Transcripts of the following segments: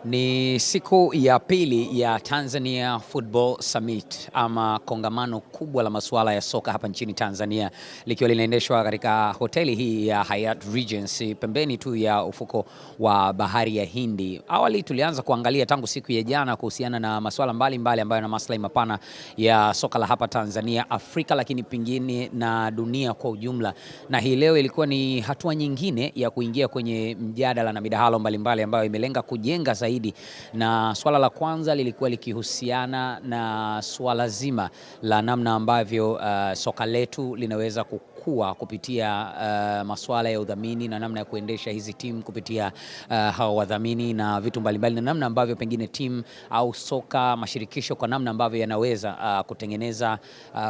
Ni siku ya pili ya Tanzania Football Summit ama kongamano kubwa la masuala ya soka hapa nchini Tanzania, likiwa linaendeshwa katika hoteli hii ya Hyatt Regency pembeni tu ya ufuko wa bahari ya Hindi. Awali tulianza kuangalia tangu siku ya jana kuhusiana na masuala mbalimbali ambayo na maslahi mapana ya soka la hapa Tanzania, Afrika, lakini pengine na dunia kwa ujumla. Na hii leo ilikuwa ni hatua nyingine ya kuingia kwenye mjadala na midahalo mbalimbali ambayo imelenga kujenga zaidi, na swala la kwanza lilikuwa likihusiana na swala zima la namna ambavyo soka letu linaweza kukua kupitia masuala ya udhamini na namna ya kuendesha hizi timu kupitia hao wadhamini na vitu mbalimbali, na namna ambavyo pengine timu au soka mashirikisho kwa namna ambavyo yanaweza kutengeneza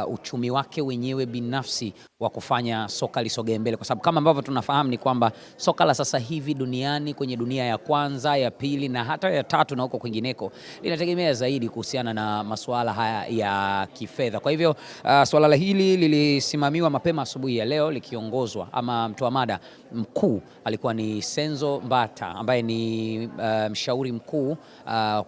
uchumi wake wenyewe binafsi wa kufanya soka lisogee mbele, kwa sababu kama ambavyo tunafahamu ni kwamba soka la sasa hivi duniani, kwenye dunia ya kwanza, ya pili na hata ya tatu na huko kwingineko, linategemea zaidi kuhusiana na masuala haya ya kifedha. Kwa hivyo swala hili lilisimamiwa mapema asubuhi ya leo likiongozwa, ama mtoa mada mkuu alikuwa ni Senzo Mbata ambaye ni mshauri mkuu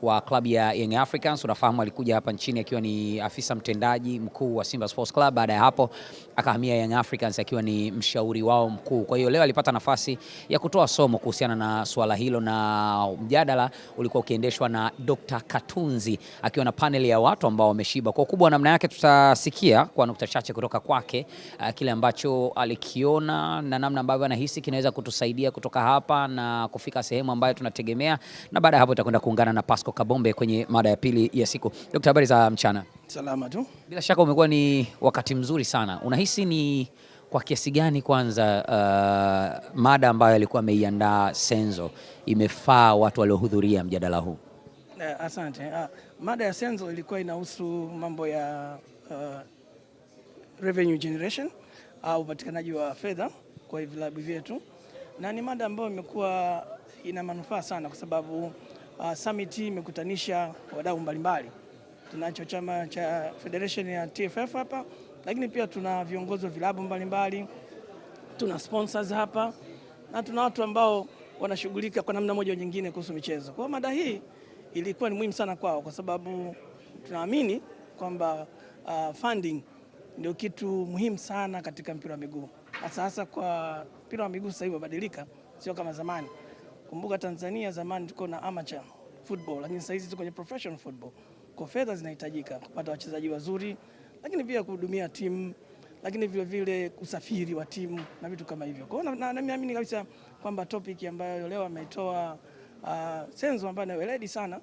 wa klabu ya Young Africans. Unafahamu alikuja hapa nchini akiwa ni afisa mtendaji mkuu wa Simba Sports Club, baada ya hapo akahamia Young Africans akiwa ni mshauri wao mkuu. Kwa hiyo leo alipata nafasi ya kutoa somo kuhusiana na swala hilo, na mjadala ulikuwa ukiendeshwa na Dr. Katunzi akiwa na panel ya watu ambao wameshiba kwa ukubwa namna yake. Tutasikia kwa nukta chache kutoka kwake kile ambacho alikiona na namna ambavyo anahisi kinaweza kutusaidia kutoka hapa na kufika sehemu ambayo tunategemea, na baada ya hapo tutakwenda kuungana na Pasco Kabombe kwenye mada ya pili ya siku. Dr. habari za mchana? Salama tu. Bila shaka umekuwa ni wakati mzuri sana. Unahisi ni kwa kiasi gani kwanza mada ambayo alikuwa ameiandaa Senzo imefaa watu waliohudhuria mjadala huu? Asante. Mada ya Senzo ilikuwa inahusu mambo ya revenue generation au upatikanaji wa fedha kwa vilabu vyetu, na ni mada ambayo imekuwa ina manufaa sana kwa sababu summit imekutanisha wadau mbalimbali. Tunacho chama cha federation ya TFF hapa, lakini pia tuna viongozi wa vilabu mbalimbali, tuna sponsors hapa, na tuna watu ambao wanashughulika kwa namna moja au nyingine kuhusu michezo. Kwa mada hii ilikuwa ni muhimu sana kwao kwa sababu tunaamini kwamba funding ndio kitu muhimu sana katika mpira wa miguu. Hasa kwa mpira wa miguu sasa hivi umebadilika, sio kama zamani. Kumbuka Tanzania zamani tuko na amateur football, lakini sasa hizi tuko kwenye professional football. Kwa fedha zinahitajika kupata wachezaji wazuri, lakini pia kuhudumia timu, lakini vile vile usafiri wa timu na vitu kama hivyo. Kwa hiyo naamini kabisa kwamba topic ambayo leo ameitoa Senzo ambaye ni weledi sana,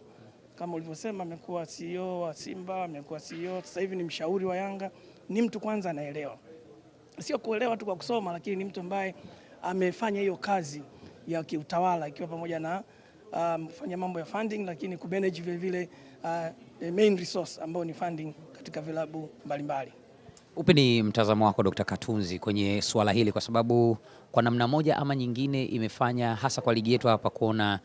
kama ulivyosema, amekuwa CEO wa Simba, amekuwa CEO, sasa hivi ni mshauri wa Yanga. Ni mtu kwanza anaelewa, sio kuelewa tu kwa kusoma, lakini ni mtu ambaye amefanya hiyo kazi ya kiutawala, ikiwa pamoja na kufanya mambo ya funding, lakini kumanage vile vile the main resource ambao ni funding katika vilabu mbalimbali. Upi ni mtazamo wako Dr. Katunzi kwenye swala hili, kwa sababu kwa namna moja ama nyingine imefanya hasa kwa ligi yetu hapa kuona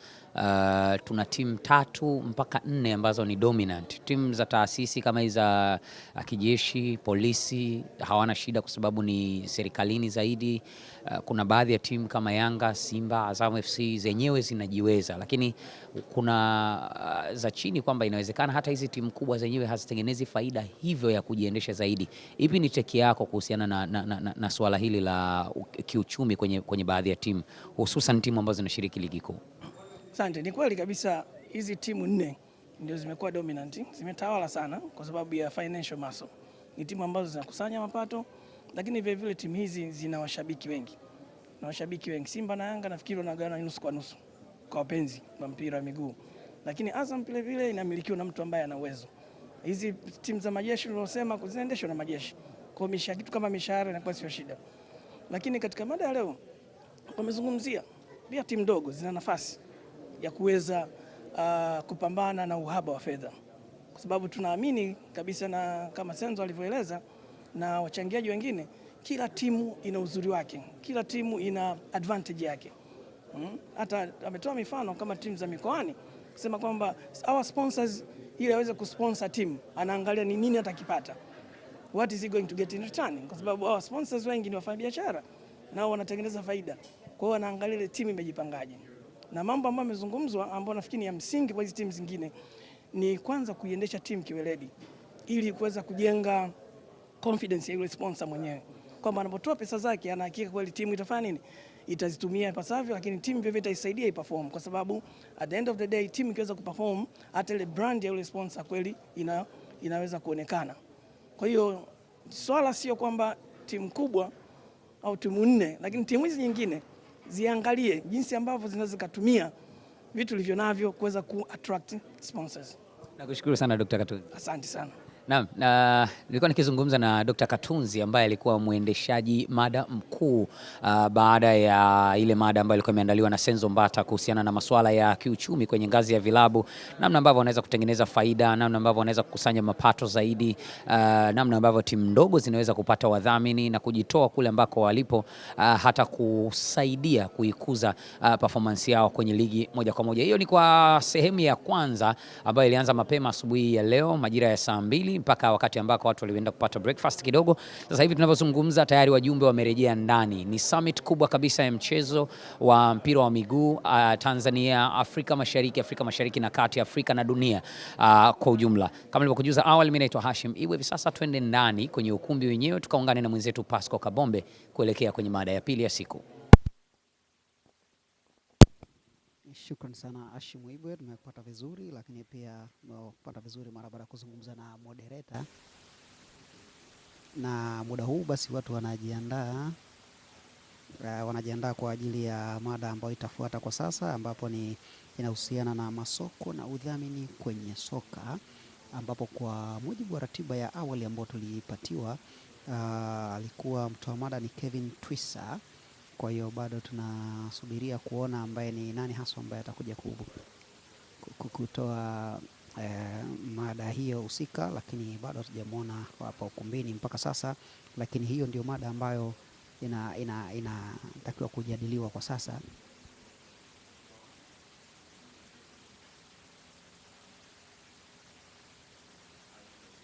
tuna timu 3 mpaka 4 ambazo ni dominant. Timu za taasisi kama hizo za kijeshi, polisi hawana shida kwa sababu ni serikalini zaidi. Kuna baadhi ya timu kama Yanga, Simba, Azam FC zenyewe zinajiweza, lakini kuna za chini kwamba inawezekana hata hizi timu kubwa zenyewe hazitengenezi faida hivyo ya kujiendesha zaidi. Ipi ni teki yako kuhusiana na swala hili la kiuchumi kwenye baadhi ya timu, hususan timu ambazo zinashiriki ligi kuu? Asante. Ni kweli kabisa, hizi timu 4 ndio zimekuwa dominant, zimetawala sana kwa sababu ya financial muscle. Ni timu ambazo zinakusanya mapato, lakini vile vile timu hizi zina washabiki wengi. Na washabiki wengi, Simba na Yanga nafikiri wanagawana nusu kwa nusu kwa wapenzi wa mpira wa miguu. Lakini Azam vile vile inamilikiwa na mtu ambaye ana uwezo. Hizi timu za majeshi tunasema zinaendeshwa na majeshi. Kwa hiyo kitu kama mishahara inakuwa sio shida. Lakini katika mada ya leo wamezungumzia pia timu ndogo zina nafasi ya kuweza kupambana na uhaba wa fedha, kwa sababu tunaamini kabisa, na kama Senzo alivyoeleza na wachangiaji wengine, kila timu ina uzuri wake, kila timu ina advantage yake. Hata ametoa mifano kama timu za mikoani kusema kwamba our sponsors ili aweze kusponsor timu anaangalia ni nini atakipata, what is he going to get in return, kwa sababu our sponsors wengi ni wafanyabiashara nao wanatengeneza faida. Kwa hiyo wanaangalia ile timu imejipangaje. Na mambo ambayo yamezungumzwa ambayo nafikiri ni ya msingi kwa hizi timu zingine ni kwanza kuiendesha timu kiweledi ili kuweza kujenga confidence ya yule sponsor mwenyewe, kwamba anapotoa pesa zake anahakika kweli timu itafanya nini, itazitumia ipasavyo, lakini timu vile vile itaisaidia iperform, kwa sababu at the end of the day timu ikiweza kuperform, hata ile brand ya yule sponsor kweli inaweza kuonekana. Kwa hiyo swala sio kwamba timu kubwa au timu nne, lakini timu hizi nyingine ziangalie jinsi ambavyo zinaweza kutumia vitu vilivyo navyo kuweza ku-attract sponsors. Nakushukuru sana Dr. Katunzi. Asante sana. Naam, na nilikuwa nikizungumza na Dr. Katunzi ambaye alikuwa mwendeshaji mada mkuu baada ya ile mada ambayo ilikuwa imeandaliwa na Senzo Mbata kuhusiana na masuala ya kiuchumi kwenye ngazi ya vilabu, namna ambavyo wanaweza kutengeneza faida, namna ambavyo wanaweza kukusanya mapato zaidi, namna ambavyo timu ndogo zinaweza kupata wadhamini na kujitoa kule ambako walipo, hata kusaidia kuikuza performance yao kwenye ligi moja kwa moja. Hiyo ni kwa sehemu ya kwanza ambayo ilianza mapema asubuhi ya leo majira ya saa 2 mpaka wakati ambako watu walienda kupata breakfast kidogo. Sasa hivi tunavyozungumza tayari wajumbe wamerejea ndani. Ni summit kubwa kabisa ya mchezo wa mpira wa miguu Tanzania, Afrika Mashariki na Kati, Afrika na dunia kwa ujumla. Kama nilivyokujuza awali, mimi naitwa Hashim Ibwe. Hivi sasa twende ndani kwenye ukumbi wenyewe tukaungane na mwenzetu Pasco Kabombe kuelekea kwenye mada ya pili ya siku. Shukran sana Hashim Ibwe, tumepata vizuri, lakini pia tumepata vizuri mara baada ya kuzungumza na moderator. Na muda huu basi watu wanajiandaa kwa ajili ya mada ambayo itafuata kwa sasa, ambapo inahusiana na masoko na udhamini kwenye soka, ambapo kwa mujibu wa ratiba ya awali ambayo tulipatiwa, alikuwa mtoa mada ni Kevin Twisa. Kwa hiyo bado tunasubiria kuona ambaye ni nani hasa ambaye atakuja kutoa mada hiyo husika, lakini bado hatujamuona hapa ukumbini mpaka sasa. Lakini hiyo ndio mada ambayo inatakiwa kujadiliwa kwa sasa.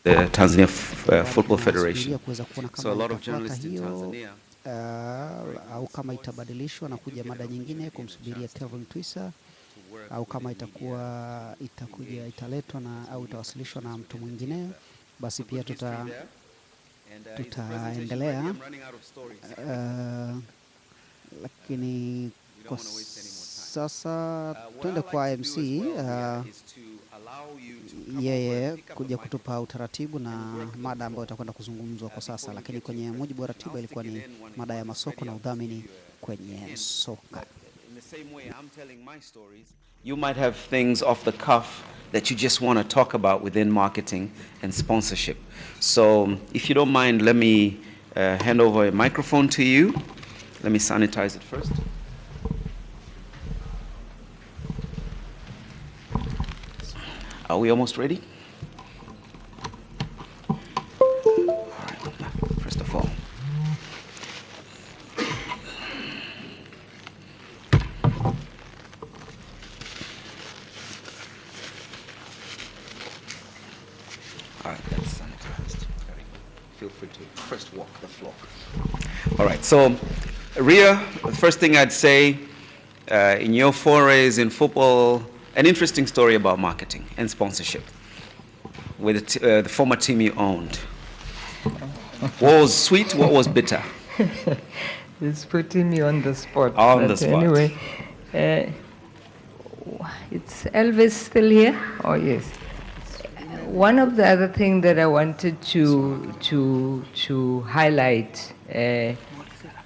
The Tanzania Football Federation. So a lot of journalists in Tanzania au kama itabadilishwa na kuja mada nyingine kumsubiria Kevin Twisa, au kama italetwa na au itawasilishwa na mtu mwingine, basi pia tutaendelea. Lakini kwa sasa tuende kwa MC yeye kuja kutupa utaratibu na mada ambayo itakwenda kuzungumzwa kwa sasa. Lakini kwenye mujibu wa ratiba ilikuwa ni mada ya masoko na udhamini kwenye soka. You might have things off the cuff that you just want to talk about within marketing and sponsorship. So if you don't mind, let me hand over a microphone to you. Let me sanitize it first. Are we almost ready? All right, first of all. All right, that's sanitized. Very good. Feel free to first walk the floor. All right, so Ria, the first thing I'd say in your forays in football, an interesting story about marketing and sponsorship with the former team you owned. What was sweet? What was bitter? It's putting me on the spot. On the spot. Anyway, it's Elvis still here? Oh, yes. One of the other things that I wanted to highlight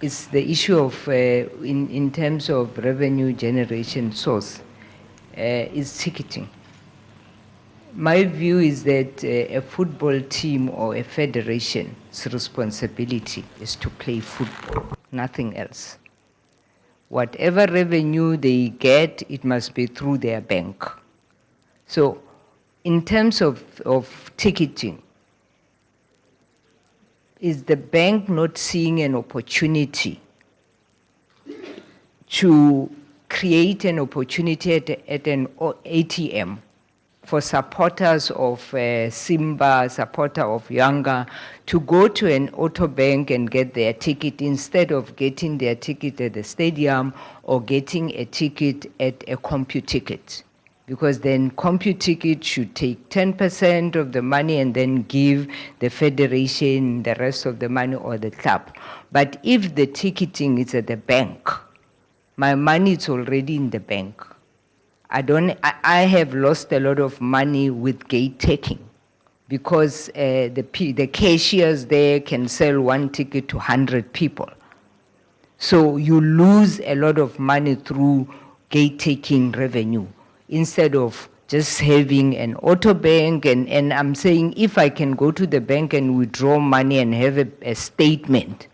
is the issue of, in terms of revenue generation source, is ticketing. My view is that a football team or a federation's responsibility is to play football, nothing else. Whatever revenue they get, it must be through their bank. So in terms of ticketing, is the bank not seeing an opportunity to create an opportunity at an ATM for supporters of Simba, supporter of Yanga, to go to an auto bank and get their ticket instead of getting their ticket at the stadium or getting a ticket at a CompuTicket. Because then CompuTicket should take 10% of the money and then give the federation the rest of the money or the club. But if the ticketing is at the bank, my money is already in the bank. I have lost a lot of money with gate taking because the cashiers there can sell one ticket to 100 people. So you lose a lot of money through gate taking revenue instead of just having an auto bank. And I'm saying if I can go to the bank and withdraw money and have a statement,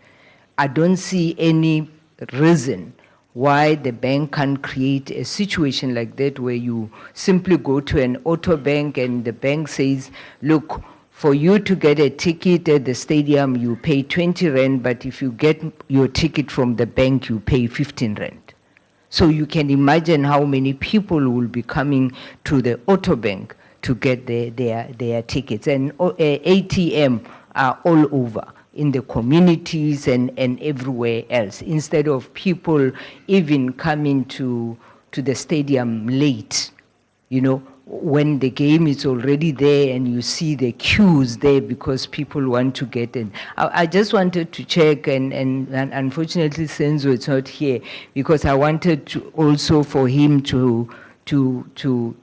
I don't see any reason why the bank can't create a situation like that where you simply go to an auto bank and the bank says, look, for you to get a ticket at the stadium, you pay 20 rand, but if you get your ticket from the bank, you pay 15 rand. So you can imagine how many people will be coming to the auto bank to get their tickets. And ATM are all over in the communities and everywhere else, instead of people even coming to the stadium late, you know, when the game is already there and you see the queues there because people want to get in. I just wanted to check, and unfortunately Senzo is not here, because I wanted to also for him to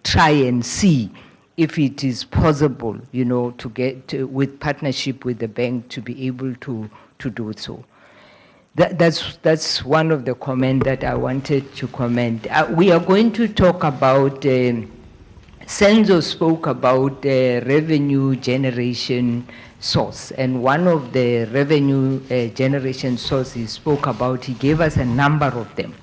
try and see if it is possible, you know, to get with partnership with the bank to be able to do so. That's one of the comments that I wanted to comment. We are going to talk about, Senzo spoke about the revenue generation source, and one of the revenue generation sources he spoke about, he gave us a number of them.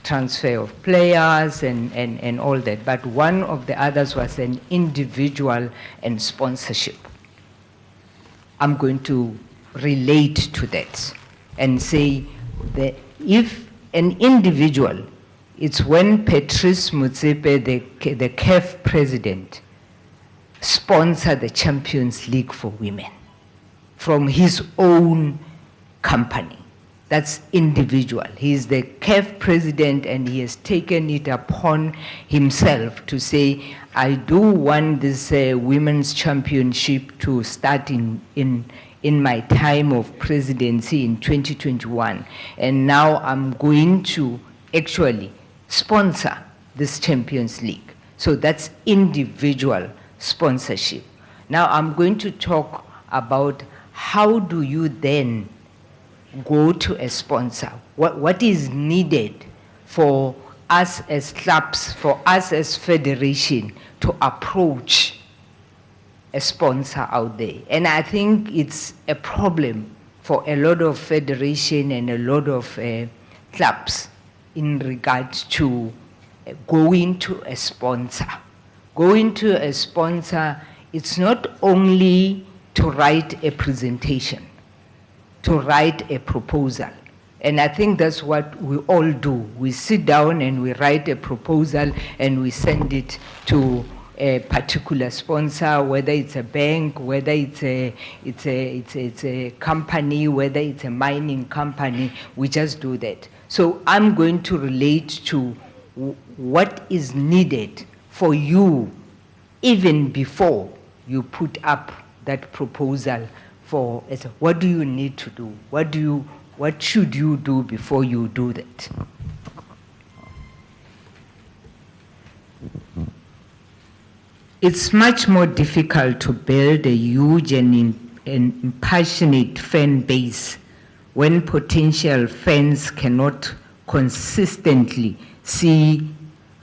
Transfer of players and all that, but one of the others was an individual and sponsorship. I'm going to relate to that and say that if an individual, it's when Patrice Motsepe, the CAF president, sponsored the Champions League for women from his own company. That's individual. He's the CAF president and he has taken it upon himself to say, I do want this women's championship to start in my time of presidency in 2021. And now I'm going to actually sponsor this Champions League. So that's individual sponsorship. Now I'm going to talk about how do you then go to a sponsor? What is needed for us as clubs, for us as federation to approach a sponsor out there? And I think it's a problem for a lot of federation and a lot of clubs in regards to going to a sponsor. Going to a sponsor, it's not only to write a presentation, to write a proposal. And I think that's what we all do. We sit down and we write a proposal and we send it to a particular sponsor, whether it's a bank, whether it's a company, whether it's a mining company, we just do that. So I'm going to relate to what is needed for you even before you put up that proposal. For what do you need to do? What should you do before you do that? It's much more difficult to build a huge and passionate fan base when potential fans cannot consistently see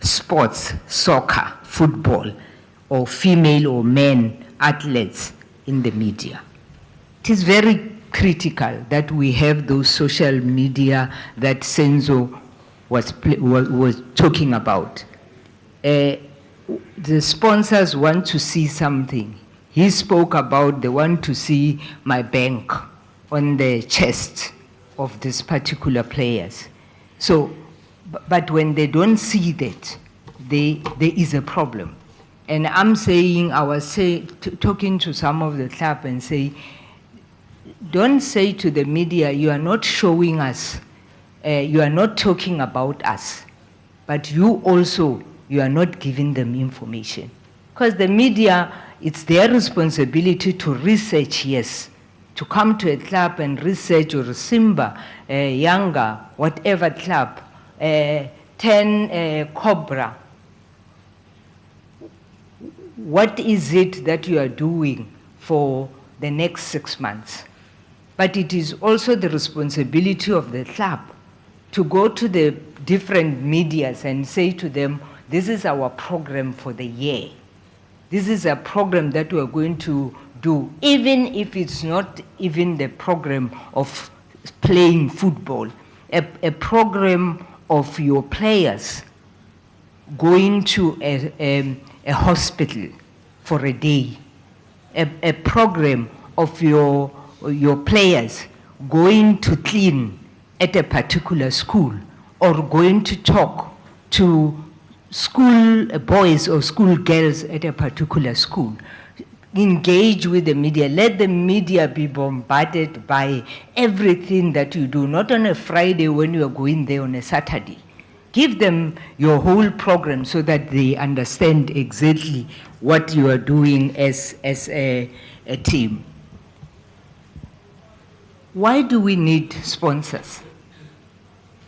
sports, soccer, football, or female or men athletes in the media. It is very critical that we have those social media that Senzo was talking about. The sponsors want to see something. He spoke about they want to see my bank on the chest of these particular players. So, but when they don't see that, there is a problem. And I'm saying, I was talking to some of the club and say, don't say to the media, you are not showing us, you are not talking about us, but you also, you are not giving them information. Because the media, it's their responsibility to research, yes, to come to a club and research, or Simba, Yanga, whatever club, 10 Cobra. What is it that you are doing for the next 6 months? But it is also the responsibility of the club to go to the different medias and say to them, this is our program for the year. This is a program that we are going to do, even if it's not even the program of playing football, a program of your players going to a hospital for a day, a program of your players going to clean at a particular school, or going to talk to school boys or school girls at a particular school. Engage with the media. Let the media be bombarded by everything that you do, not on a Friday when you are going there on a Saturday. Give them your whole program so that they understand exactly what you are doing as a team. Why do we need sponsors?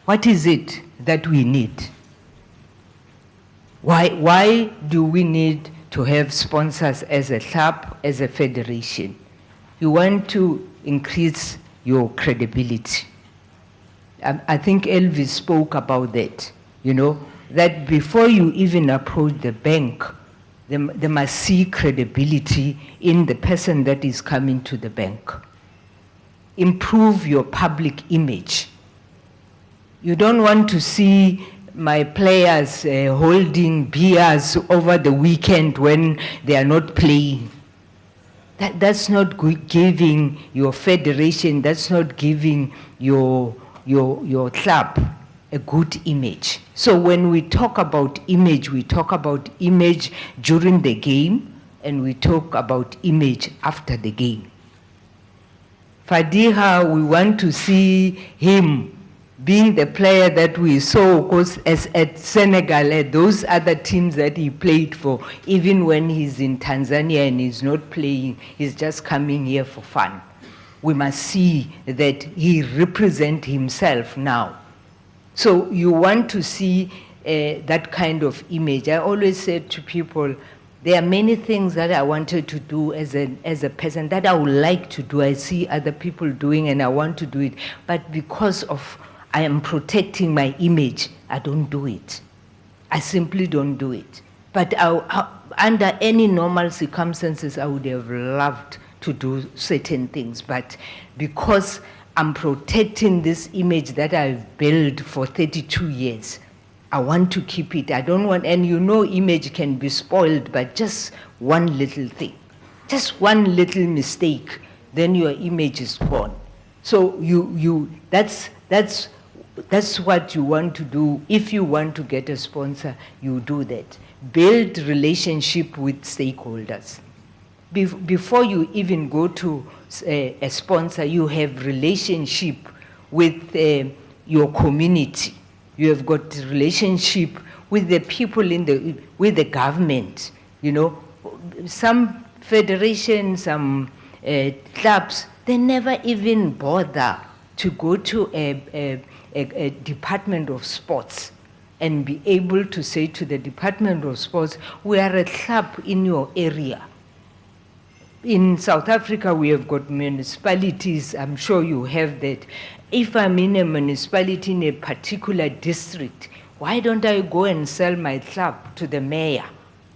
What is it that we need? Why do we need to have sponsors as a club, as a federation? You want to increase your credibility. I think Elvis spoke about that, you know, that before you even approach the bank, they must see credibility in the person that is coming to the bank. Improve your public image. You don't want to see my players holding beers over the weekend when they are not playing. That's not giving your federation, that's not giving your club a good image. So when we talk about image, we talk about image during the game, and we talk about image after the game. Fadiha, we want to see him being the player that we saw, of course, as at Senegal, at those other teams that he played for, even when he's in Tanzania and he's not playing, he's just coming here for fun. We must see that he represents himself now. So you want to see that kind of image. I always said to people, there are many things that I wanted to do as a person that I would like to do. I see other people doing and I want to do it. But because of I am protecting my image, I don't do it. I simply don't do it. But under any normal circumstances, I would have loved to do certain things. But because I'm protecting this image that I've built for 32 years, I want to keep it. I don't want, and you know, image can be spoiled by just one little thing. Just one little mistake, then your image is gone. So that's what you want to do. If you want to get a sponsor, you do that. Build relationship with stakeholders. Before you even go to a sponsor, you have relationship with your community. You have got relationship with the people with the government. You know, some federations, some clubs, they never even bother to go to a department of sports and be able to say to the department of sports, we are a club in your area. In South Africa, we have got municipalities. I'm sure you have that. If I'm in a municipality in a particular district, why don't I go and sell my club to the mayor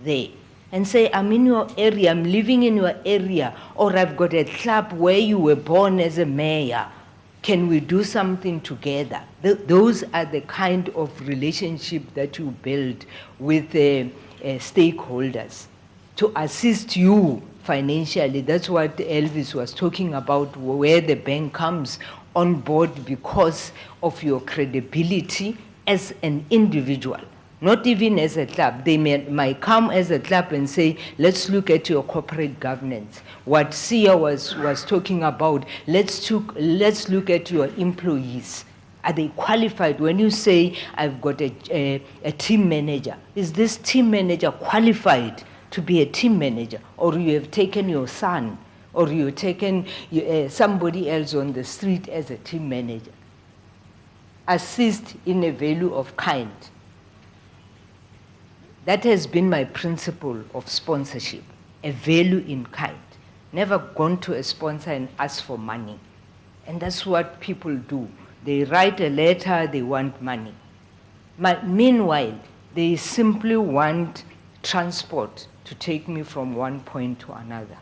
there and say, I'm in your area, I'm living in your area, or I've got a club where you were born as a mayor. Can we do something together? Those are the kind of relationship that you build with stakeholders to assist you financially. That's what Elvis was talking about, where the bank comes on board because of your credibility as an individual, not even as a club. They might come as a club and say, let's look at your corporate governance. What Sia was talking about, let's look at your employees. Are they qualified? When you say, I've got a team manager, is this team manager qualified to be a team manager? Or you have taken your son, or you've taken somebody else on the street as a team manager? Assist in a value of kind. That has been my principle of sponsorship, a value in kind. Never gone to a sponsor and ask for money. And that's what people do. They write a letter, they want money. Meanwhile, they simply want transport to take me from one point to another.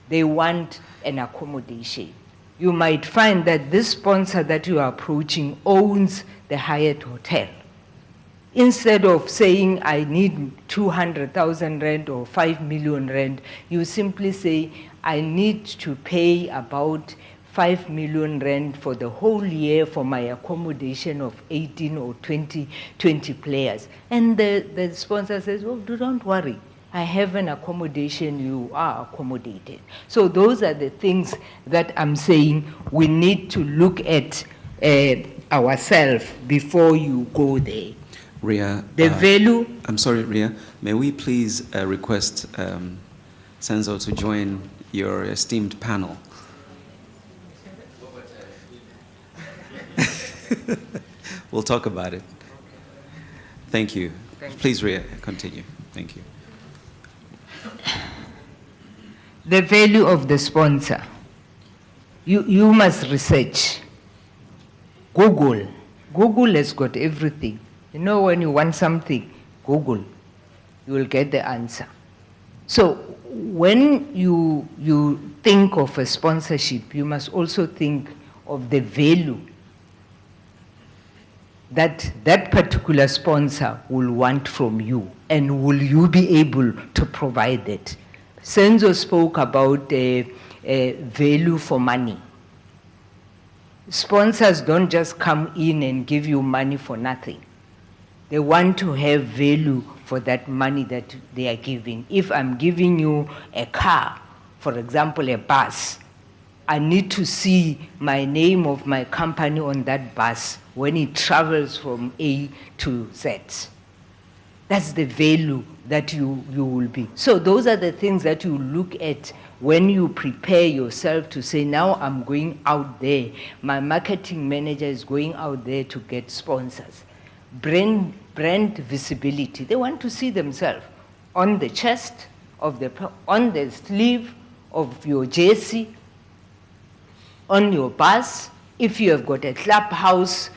They want an accommodation. You might find that this sponsor that you are approaching owns the Hyatt Hotel. Instead of saying, I need 200,000 rand or 5 million rand, you simply say, I need to pay about 5 million rand for the whole year for my accommodation of 18 or 20 players. And the sponsor says, oh, don't worry. I have an accommodation, you are accommodated. So those are the things that I'm saying we need to look at ourselves before you go there. Ria, the value. I'm sorry, Ria. May we please request Senzo to join your esteemed panel? We'll talk about it. Thank you. Please, Ria, continue. Thank you. The value of the sponsor. You must research. Google. Google has got everything. You know, when you want something, Google. You will get the answer. So when you think of a sponsorship, you must also think of the value that that particular sponsor will want from you, and will you be able to provide it? Senzo spoke about value for money. Sponsors don't just come in and give you money for nothing. They want to have value for that money that they are giving. If I'm giving you a car, for example, a bus, I need to see my name of my company on that bus when it travels from A to Z. That's the value that you will be. So those are the things that you look at when you prepare yourself to say, now I'm going out there. My marketing manager is going out there to get sponsors. Brand visibility. They want to see themselves on the chest, on the sleeve of your jersey, on your bus. If you have got a clubhouse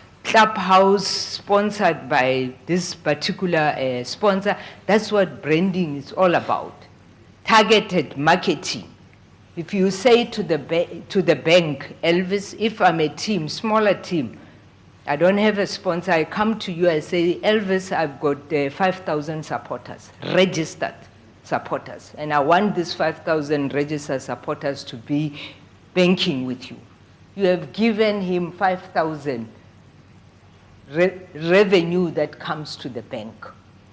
sponsored by this particular sponsor, that's what branding is all about. Targeted marketing. If you say to the bank, Elvis, if I'm a team, smaller team, I don't have a sponsor, I come to you, I say, Elvis, I've got 5,000 supporters, registered supporters, and I want these 5,000 registered supporters to be banking with you. You have given him 5,000 revenue that comes to the bank.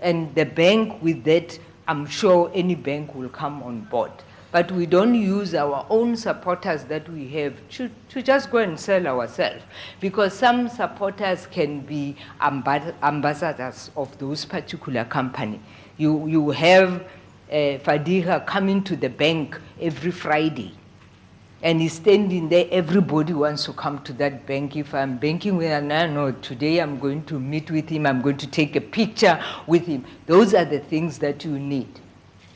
And the bank with that, I'm sure any bank will come on board. But we don't use our own supporters that we have to just go and sell ourselves. Because some supporters can be ambassadors of those particular company. You have Fadiha coming to the bank every Friday. And he's standing there, everybody wants to come to that bank. If I'm banking with him, no, today I'm going to meet with him, I'm going to take a picture with him. Those are the things that you need.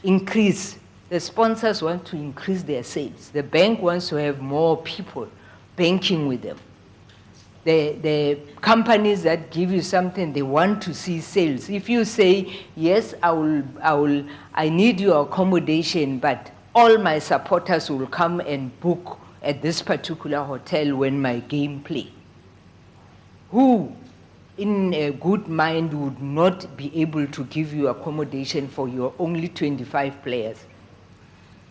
Increase. The sponsors want to increase their sales. The bank wants to have more people banking with them. The companies that give you something, they want to see sales. If you say, yes, I need your accommodation, but all my supporters will come and book at this particular hotel when my game play. Who, in a good mind, would not be able to give you accommodation for your only 25 players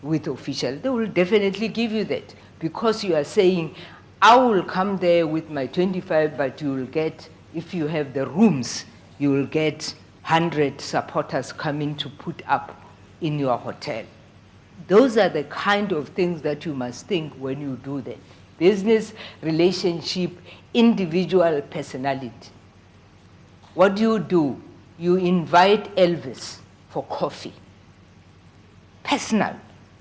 with official? They will definitely give you that, because you are saying, I will come there with my 25, but you will get, if you have the rooms, you will get 100 supporters coming to put up in your hotel. Those are the kind of things that you must think when you do that. Business, relationship, individual personality. What do? You invite Elvis for coffee. Personal.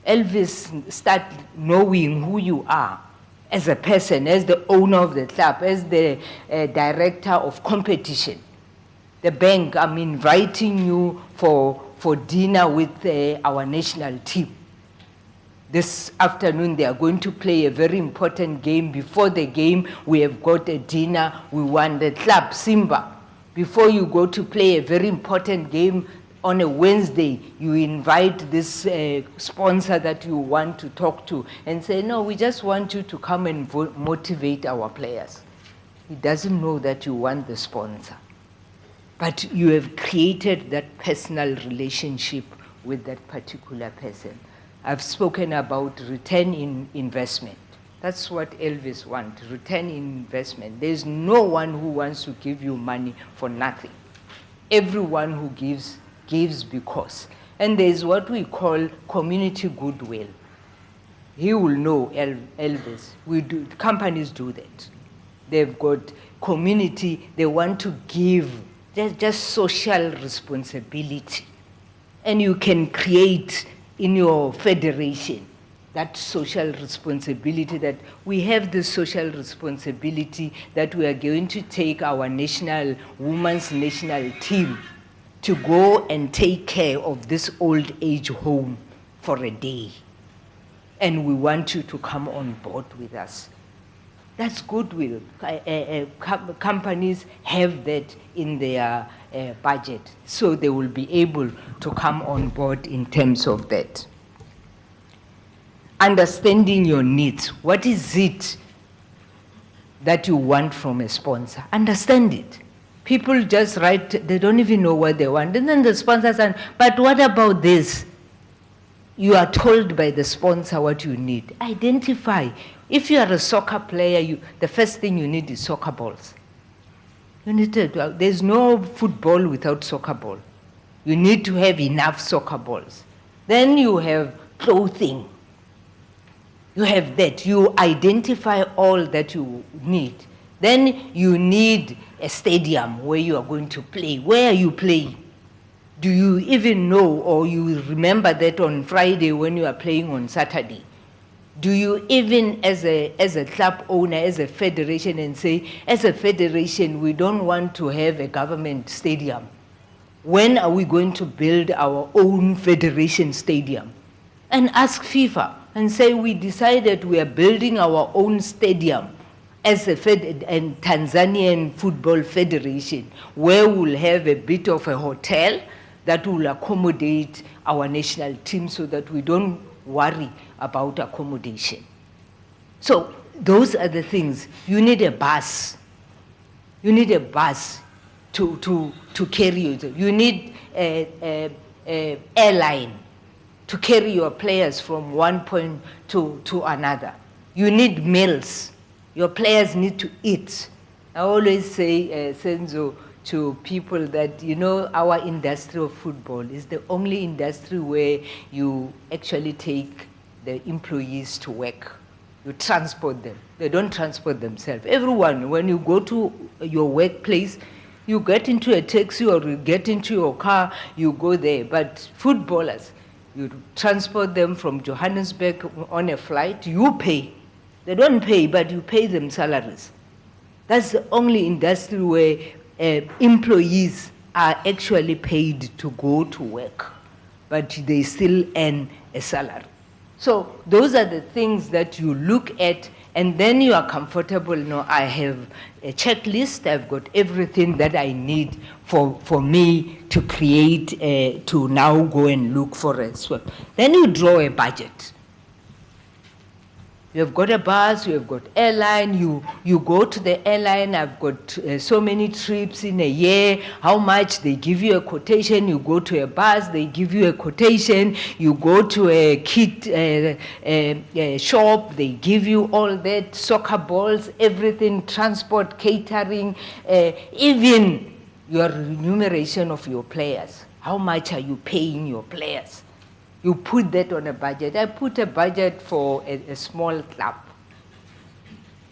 Elvis start knowing who you are as a person, as the owner of the club, as the director of competition. The bank, I'm inviting you for dinner with our national team. This afternoon, they are going to play a very important game. Before the game, we have got a dinner. We want the club, Simba. Before you go to play a very important game on a Wednesday, you invite this sponsor that you want to talk to and say, no, we just want you to come and motivate our players. He doesn't know that you want the sponsor. But you have created that personal relationship with that particular person. I've spoken about return in investment. That's what Elvis wants, return in investment. There's no one who wants to give you money for nothing. Everyone who gives because. And there's what we call community goodwill. He will know, Elvis. Companies do that. They've got community, they want to give, just social responsibility. And you can create in your federation that social responsibility, that we have the social responsibility that we are going to take our women's national team to go and take care of this old age home for a day. And we want you to come on board with us. That's goodwill. Companies have that in their budget, so they will be able to come on board in terms of that. Understanding your needs. What is it that you want from a sponsor? Understand it. People just write, they don't even know what they want. And then the sponsor says, but what about this? You are told by the sponsor what you need. Identify. If you are a soccer player, the first thing you need is soccer balls. You need to, there's no football without soccer ball. You need to have enough soccer balls. Then you have clothing. You have that. You identify all that you need. Then you need a stadium where you are going to play. Where are you playing? Do you even know, or you remember that on Friday when you are playing on Saturday? Do you even, as a club owner, as a federation, and say, as a federation, we don't want to have a government stadium. When are we going to build our own federation stadium? And ask FIFA and say, we decided we are building our own stadium as a Tanzanian Football Federation, where we'll have a bit of a hotel that will accommodate our national team so that we don't worry about accommodation. So those are the things. You need a bus. You need a bus to carry you. You need a airline to carry your players from one point to another. You need meals. Your players need to eat. I always say, Senzo, to people that, our industry of football is the only industry where you actually take the employees to work. You transport them. They don't transport themselves. Everyone, when you go to your workplace, you get into a taxi or you get into your car, you go there. But footballers, you transport them from Johannesburg on a flight, you pay. They don't pay, but you pay them salaries. That's the only industry where employees are actually paid to go to work, but they still earn a salary. So those are the things that you look at, and then you are comfortable. No, I have a checklist. I've got everything that I need for me to create, to now go and look for a swap. Then you draw a budget. You have got a bus, you have got airline, you go to the airline, I've got so many trips in a year, how much, they give you a quotation, you go to a bus, they give you a quotation, you go to a kit shop, they give you all that, soccer balls, everything, transport, catering, even your remuneration of your players. How much are you paying your players? You put that on a budget. I put a budget for a small club.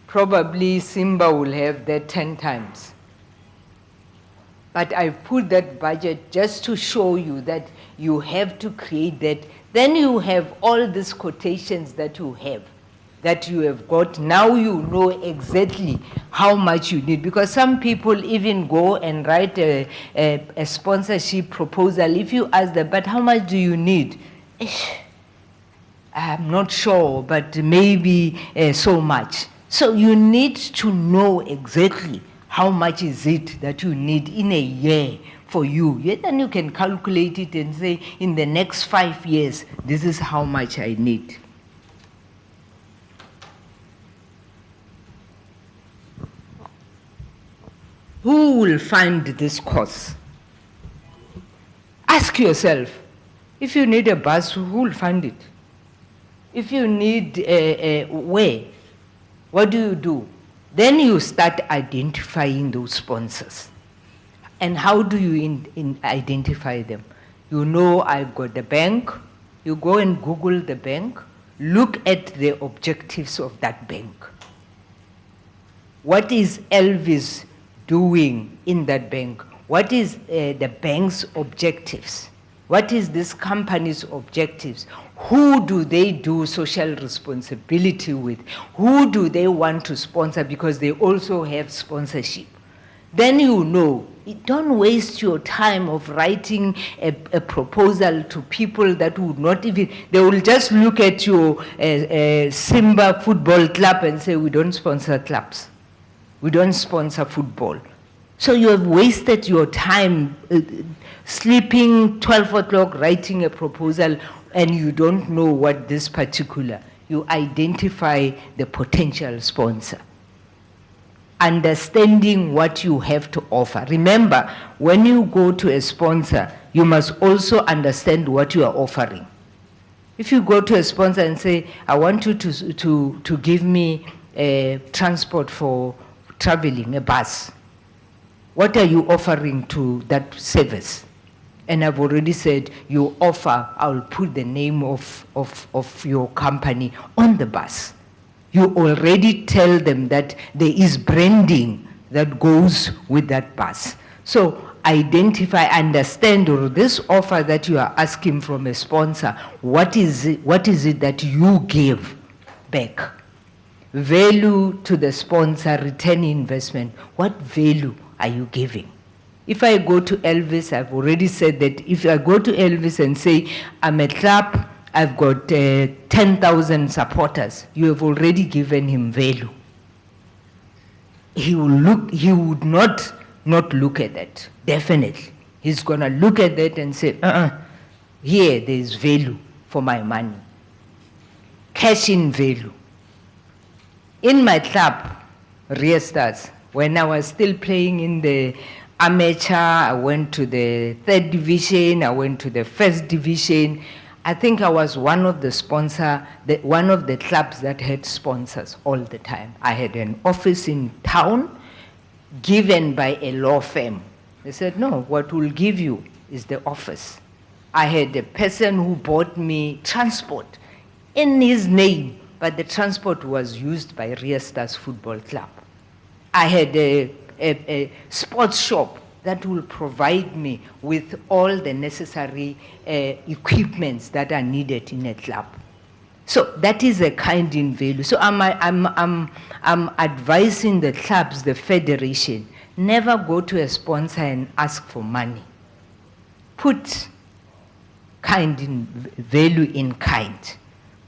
Probably Simba will have that 10 times. But I put that budget just to show you that you have to create that. Then you have all these quotations that you have got. Now you know exactly how much you need, because some people even go and write a sponsorship proposal. If you ask them, but how much do you need? I'm not sure, but maybe so much. So you need to know exactly how much is it that you need in a year for you. Then you can calculate it and say, in the next 5 years, this is how much I need. Who will fund this course? Ask yourself, if you need a bus, who will fund it? If you need a way, what do? Then you start identifying those sponsors. And how do you identify them? You know, I've got the bank. You go and Google the bank. Look at the objectives of that bank. What is Elvis doing in that bank? What is the bank's objectives? What is this company's objectives? Who do they do social responsibility with? Who do they want to sponsor, because they also have sponsorship? Then you know, don't waste your time of writing a proposal to people that would not even, they will just look at your Simba football club and say, we don't sponsor clubs. We don't sponsor football. So you have wasted your time sleeping 12 o'clock writing a proposal, and you don't know what this particular. You identify the potential sponsor. Understanding what you have to offer. Remember, when you go to a sponsor, you must also understand what you are offering. If you go to a sponsor and say, I want you to give me transport for traveling, a bus, what are you offering to that service? And I've already said, you offer, I'll put the name of your company on the bus. You already tell them that there is branding that goes with that bus. So identify, understand, or this offer that you are asking from a sponsor, what is it that you give back? Value to the sponsor, return investment. What value are you giving? If I go to Elvis, I've already said that if I go to Elvis and say, I'm a club, I've got 10,000 supporters, you have already given him value. He would not look at that, definitely. He's gonna look at that and say, here there is value for my money. Cash in value. In my club, Real Stars, when I was still playing in the amateur, I went to the 3rd division, I went to the 1st division. I think I was one of the one of the clubs that had sponsors all the time. I had an office in town given by a law firm. They said, no, what we'll give you is the office. I had a person who bought me transport in his name, but the transport was used by Real Stars Football Club. I had a sports shop that will provide me with all the necessary equipments that are needed in a club. So that is a kind in value. So I'm advising the clubs, the federation, never go to a sponsor and ask for money. Put kind in value in kind.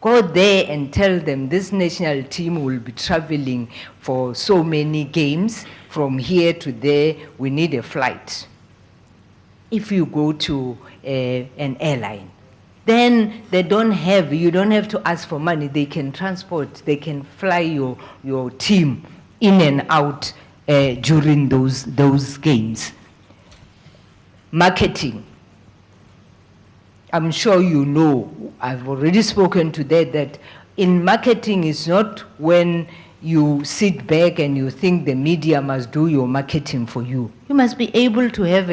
Go there and tell them this national team will be traveling for so many games. From here to there, we need a flight. If you go to an airline, then you don't have to ask for money. They can transport, they can fly your team in and out during those games. Marketing. I'm sure you know, I've already spoken to that in marketing is not when you sit back and you think the media must do your marketing for you. You must be able to have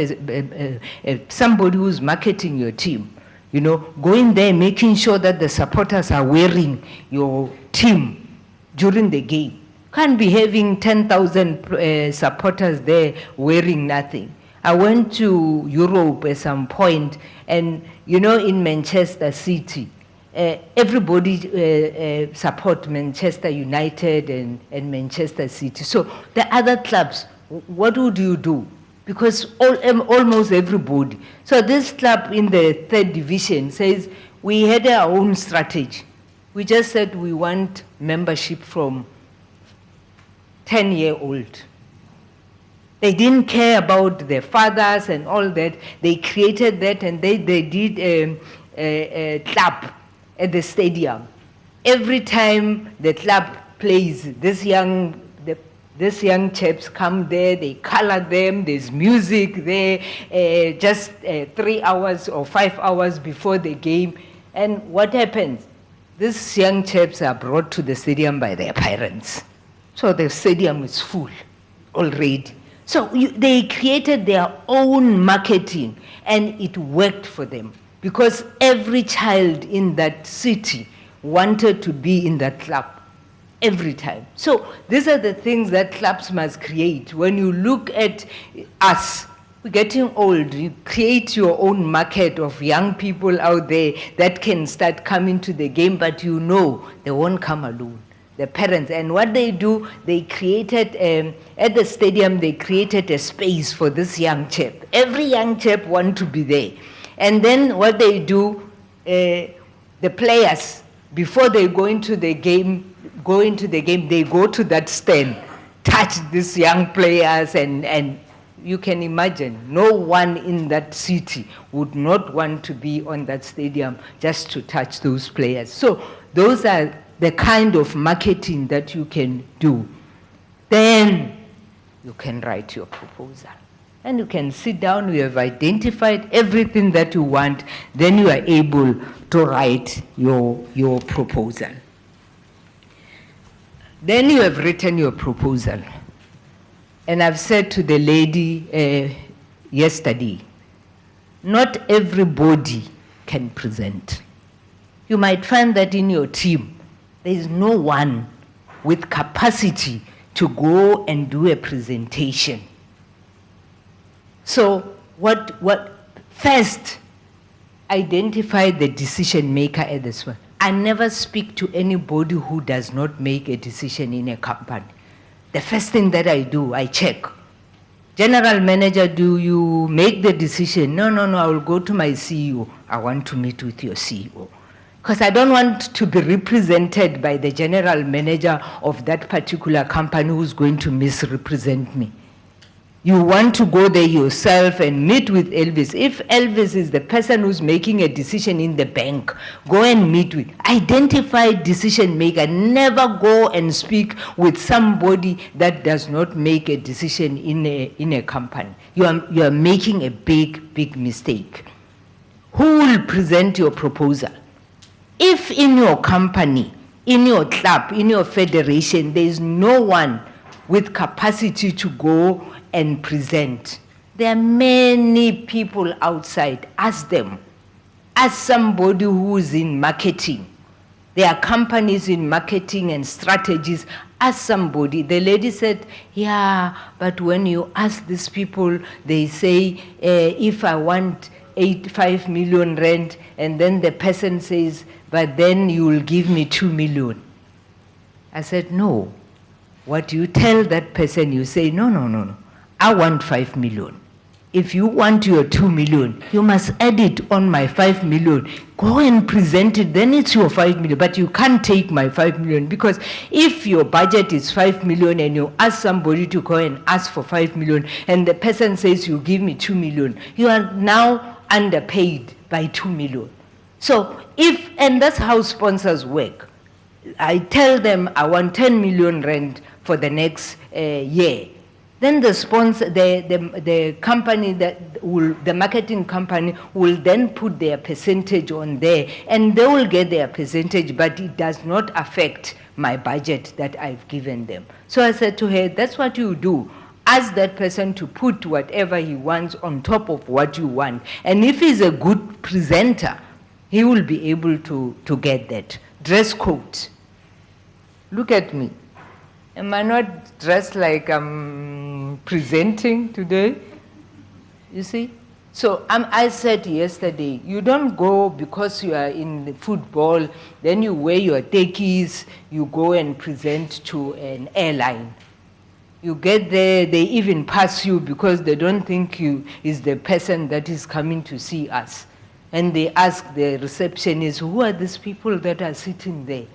somebody who's marketing your team. You know, going there, making sure that the supporters are wearing your team during the game. Can't be having 10,000 supporters there wearing nothing. I went to Europe at some point, and you know, in Manchester City, everybody support Manchester United and Manchester City. So the other clubs, what would you do? Because almost everybody. So this club in the 3rd division says, we had our own strategy. We just said we want membership from 10-year-old. They didn't care about their fathers and all that. They created that, and they did a club at the stadium. Every time the club plays, these young chaps come there, they color them, there's music there, just 3 hours or 5 hours before the game. And what happens? These young chaps are brought to the stadium by their parents. So the stadium is full already. So they created their own marketing, and it worked for them because every child in that city wanted to be in that club every time. So these are the things that clubs must create. When you look at us, we're getting old, you create your own market of young people out there that can start coming to the game, but you know they won't come alone. The parents, and what they do, they created, at the stadium, they created a space for this young chap. Every young chap wants to be there. And then what they do, the players, before they go into the game, they go to that stand, touch these young players, and you can imagine, no one in that city would not want to be on that stadium just to touch those players. So those are the kind of marketing that you can do. Then you can write your proposal. And you can sit down, you have identified everything that you want, then you are able to write your proposal. Then you have written your proposal. And I've said to the lady yesterday, not everybody can present. You might find that in your team, there is no one with capacity to go and do a presentation. So first, identify the decision maker at this one. I never speak to anybody who does not make a decision in a company. The first thing that I do, I check. General manager, do you make the decision? No, I will go to my CEO. I want to meet with your CEO. Because I don't want to be represented by the general manager of that particular company who's going to misrepresent me. You want to go there yourself and meet with Elvis. If Elvis is the person who's making a decision in the bank, go and meet with. Identify decision maker. Never go and speak with somebody that does not make a decision in a company. You are making a big mistake. Who will present your proposal? If in your company, in your club, in your federation, there is no one with capacity to go and present, there are many people outside. Ask them. Ask somebody who is in marketing. There are companies in marketing and strategies. Ask somebody. The lady said, yeah, but when you ask these people, they say, if I want 5 million rent, and then the person says, but then you will give me 2 million. I said, no. What you tell that person, you say, no. I want 5 million. If you want your 2 million, you must add it on my 5 million. Go and present it, then it's your 5 million. But you can't take my 5 million, because if your budget is 5 million and you ask somebody to go and ask for 5 million, and the person says you give me 2 million, you are now underpaid by 2 million. So and that's how sponsors work. I tell them I want 10 million rent for the next year. Then the sponsor, the company that will, the marketing company will then put their percentage on there, and they will get their percentage, but it does not affect my budget that I've given them. So I said to her, that's what you do. Ask that person to put whatever he wants on top of what you want. And if he's a good presenter, he will be able to get that. Dress code. Look at me. Am I not dressed like I'm presenting today? You see? So I said yesterday, you don't go because you are in the football, then you wear your techies, you go and present to an airline. You get there, they even pass you because they don't think you is the person that is coming to see us. And they ask the receptionist, who are these people that are sitting there?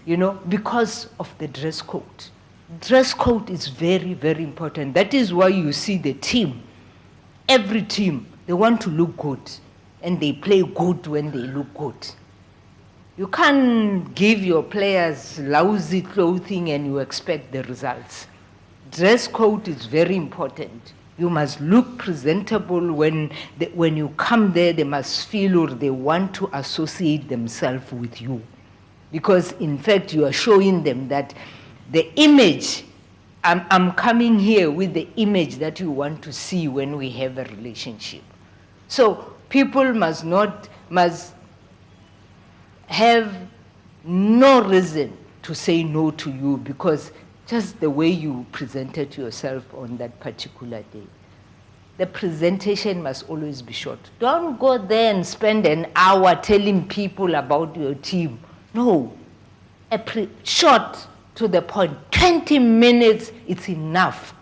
You know, because of the dress code. Dress code is very, very important. That is why you see the team, every team, they want to look good. And they play good when they look good. You can't give your players lousy clothing and you expect the results. Dress code is very important. You must look presentable when you come there, they must feel or they want to associate themselves with you. Because in fact, you are showing them that the image, I'm coming here with the image that you want to see when we have a relationship. So people must have no reason to say no to you because just the way you presented yourself on that particular day. The presentation must always be short. Don't go there and spend an hour telling people about your team. No, short to the point. 20 minutes, it's enough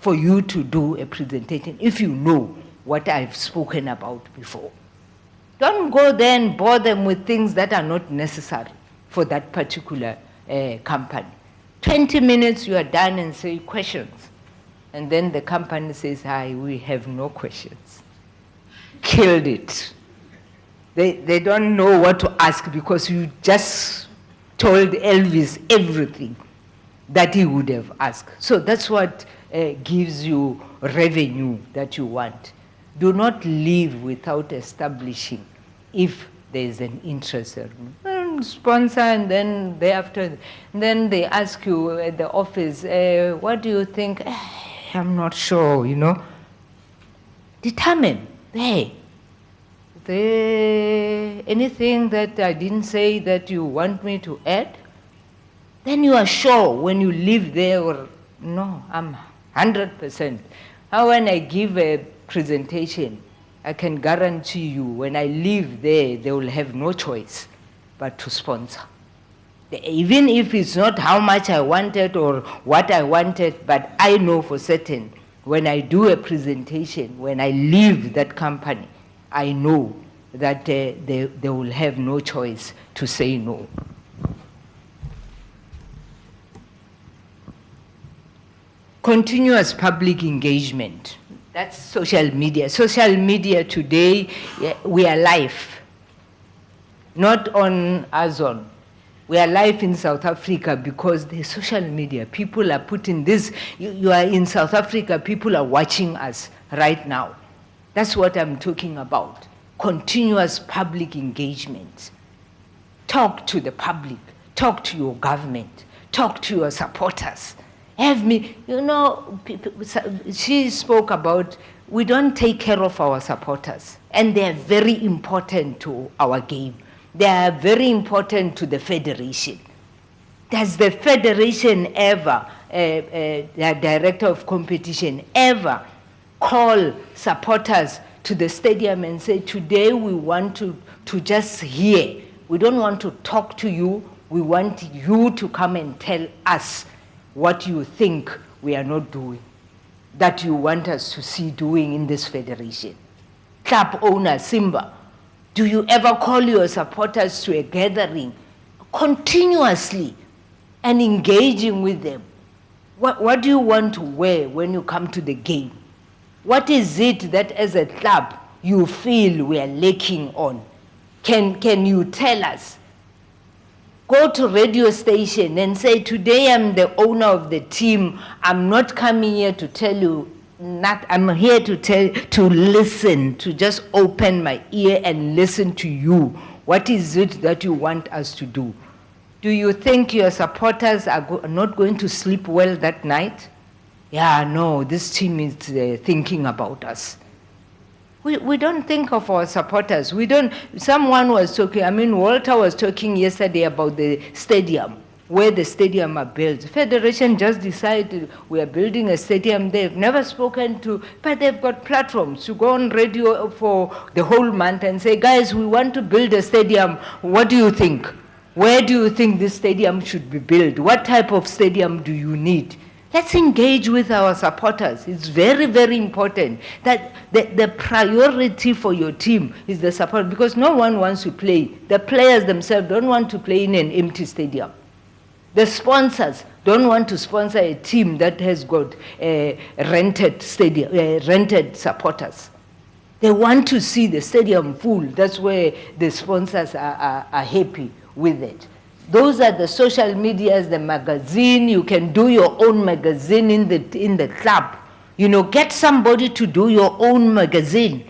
for you to do a presentation if you know what I've spoken about before. Don't go there and bore them with things that are not necessary for that particular company. 20 minutes, you are done and say questions. And then the company says, hi, we have no questions. Killed it. They don't know what to ask because you just told Elvis everything that he would have asked. So that's what gives you revenue that you want. Do not leave without establishing if there is an interest. Sponsor, and then thereafter, then they ask you at the office, what do you think? I'm not sure, you know. Determine, hey, is there anything that I didn't say that you want me to add? Then you are sure when you leave there, or no, I'm 100%. How when I give a presentation, I can guarantee you when I leave there, they will have no choice but to sponsor. Even if it's not how much I wanted or what I wanted, but I know for certain when I do a presentation, when I leave that company, I know that they will have no choice to say no. Continuous public engagement. That's social media. Social media today, we are live. Not on Azon. We are live in South Africa because the social media, people are putting this, you are in South Africa, people are watching us right now. That's what I'm talking about. Continuous public engagement. Talk to the public, talk to your government, talk to your supporters. Have me, you know, she spoke about, we don't take care of our supporters, and they're very important to our game. They are very important to the federation. Does the federation ever, the director of competition, ever call supporters to the stadium and say, today we want to just hear. We don't want to talk to you. We want you to come and tell us what you think we are not doing, that you want us to see doing in this federation. Club owner, Simba, do you ever call your supporters to a gathering continuously and engaging with them? What do you want to wear when you come to the game? What is it that as a club you feel we are lacking on? Can you tell us? Go to radio station and say, today I'm the owner of the team. I'm not coming here to tell you, I'm here to listen, to just open my ear and listen to you. What is it that you want us to do? Do you think your supporters are not going to sleep well that night? Yeah, no, this team is thinking about us. We don't think of our supporters. We don't. Someone was talking, Walter was talking yesterday about the stadium, where the stadium are built. Federation just decided we are building a stadium. They've never spoken to, but they've got platforms to go on radio for the whole month and say, guys, we want to build a stadium. What do you think? Where do you think this stadium should be built? What type of stadium do you need? Let's engage with our supporters. It's very, very important that the priority for your team is the support, because no one wants to play. The players themselves don't want to play in an empty stadium. The sponsors don't want to sponsor a team that has got rented stadium, rented supporters. They want to see the stadium full. That's where the sponsors are happy with it. Those are the social medias, the magazine. You can do your own magazine in the club. Get somebody to do your own magazine.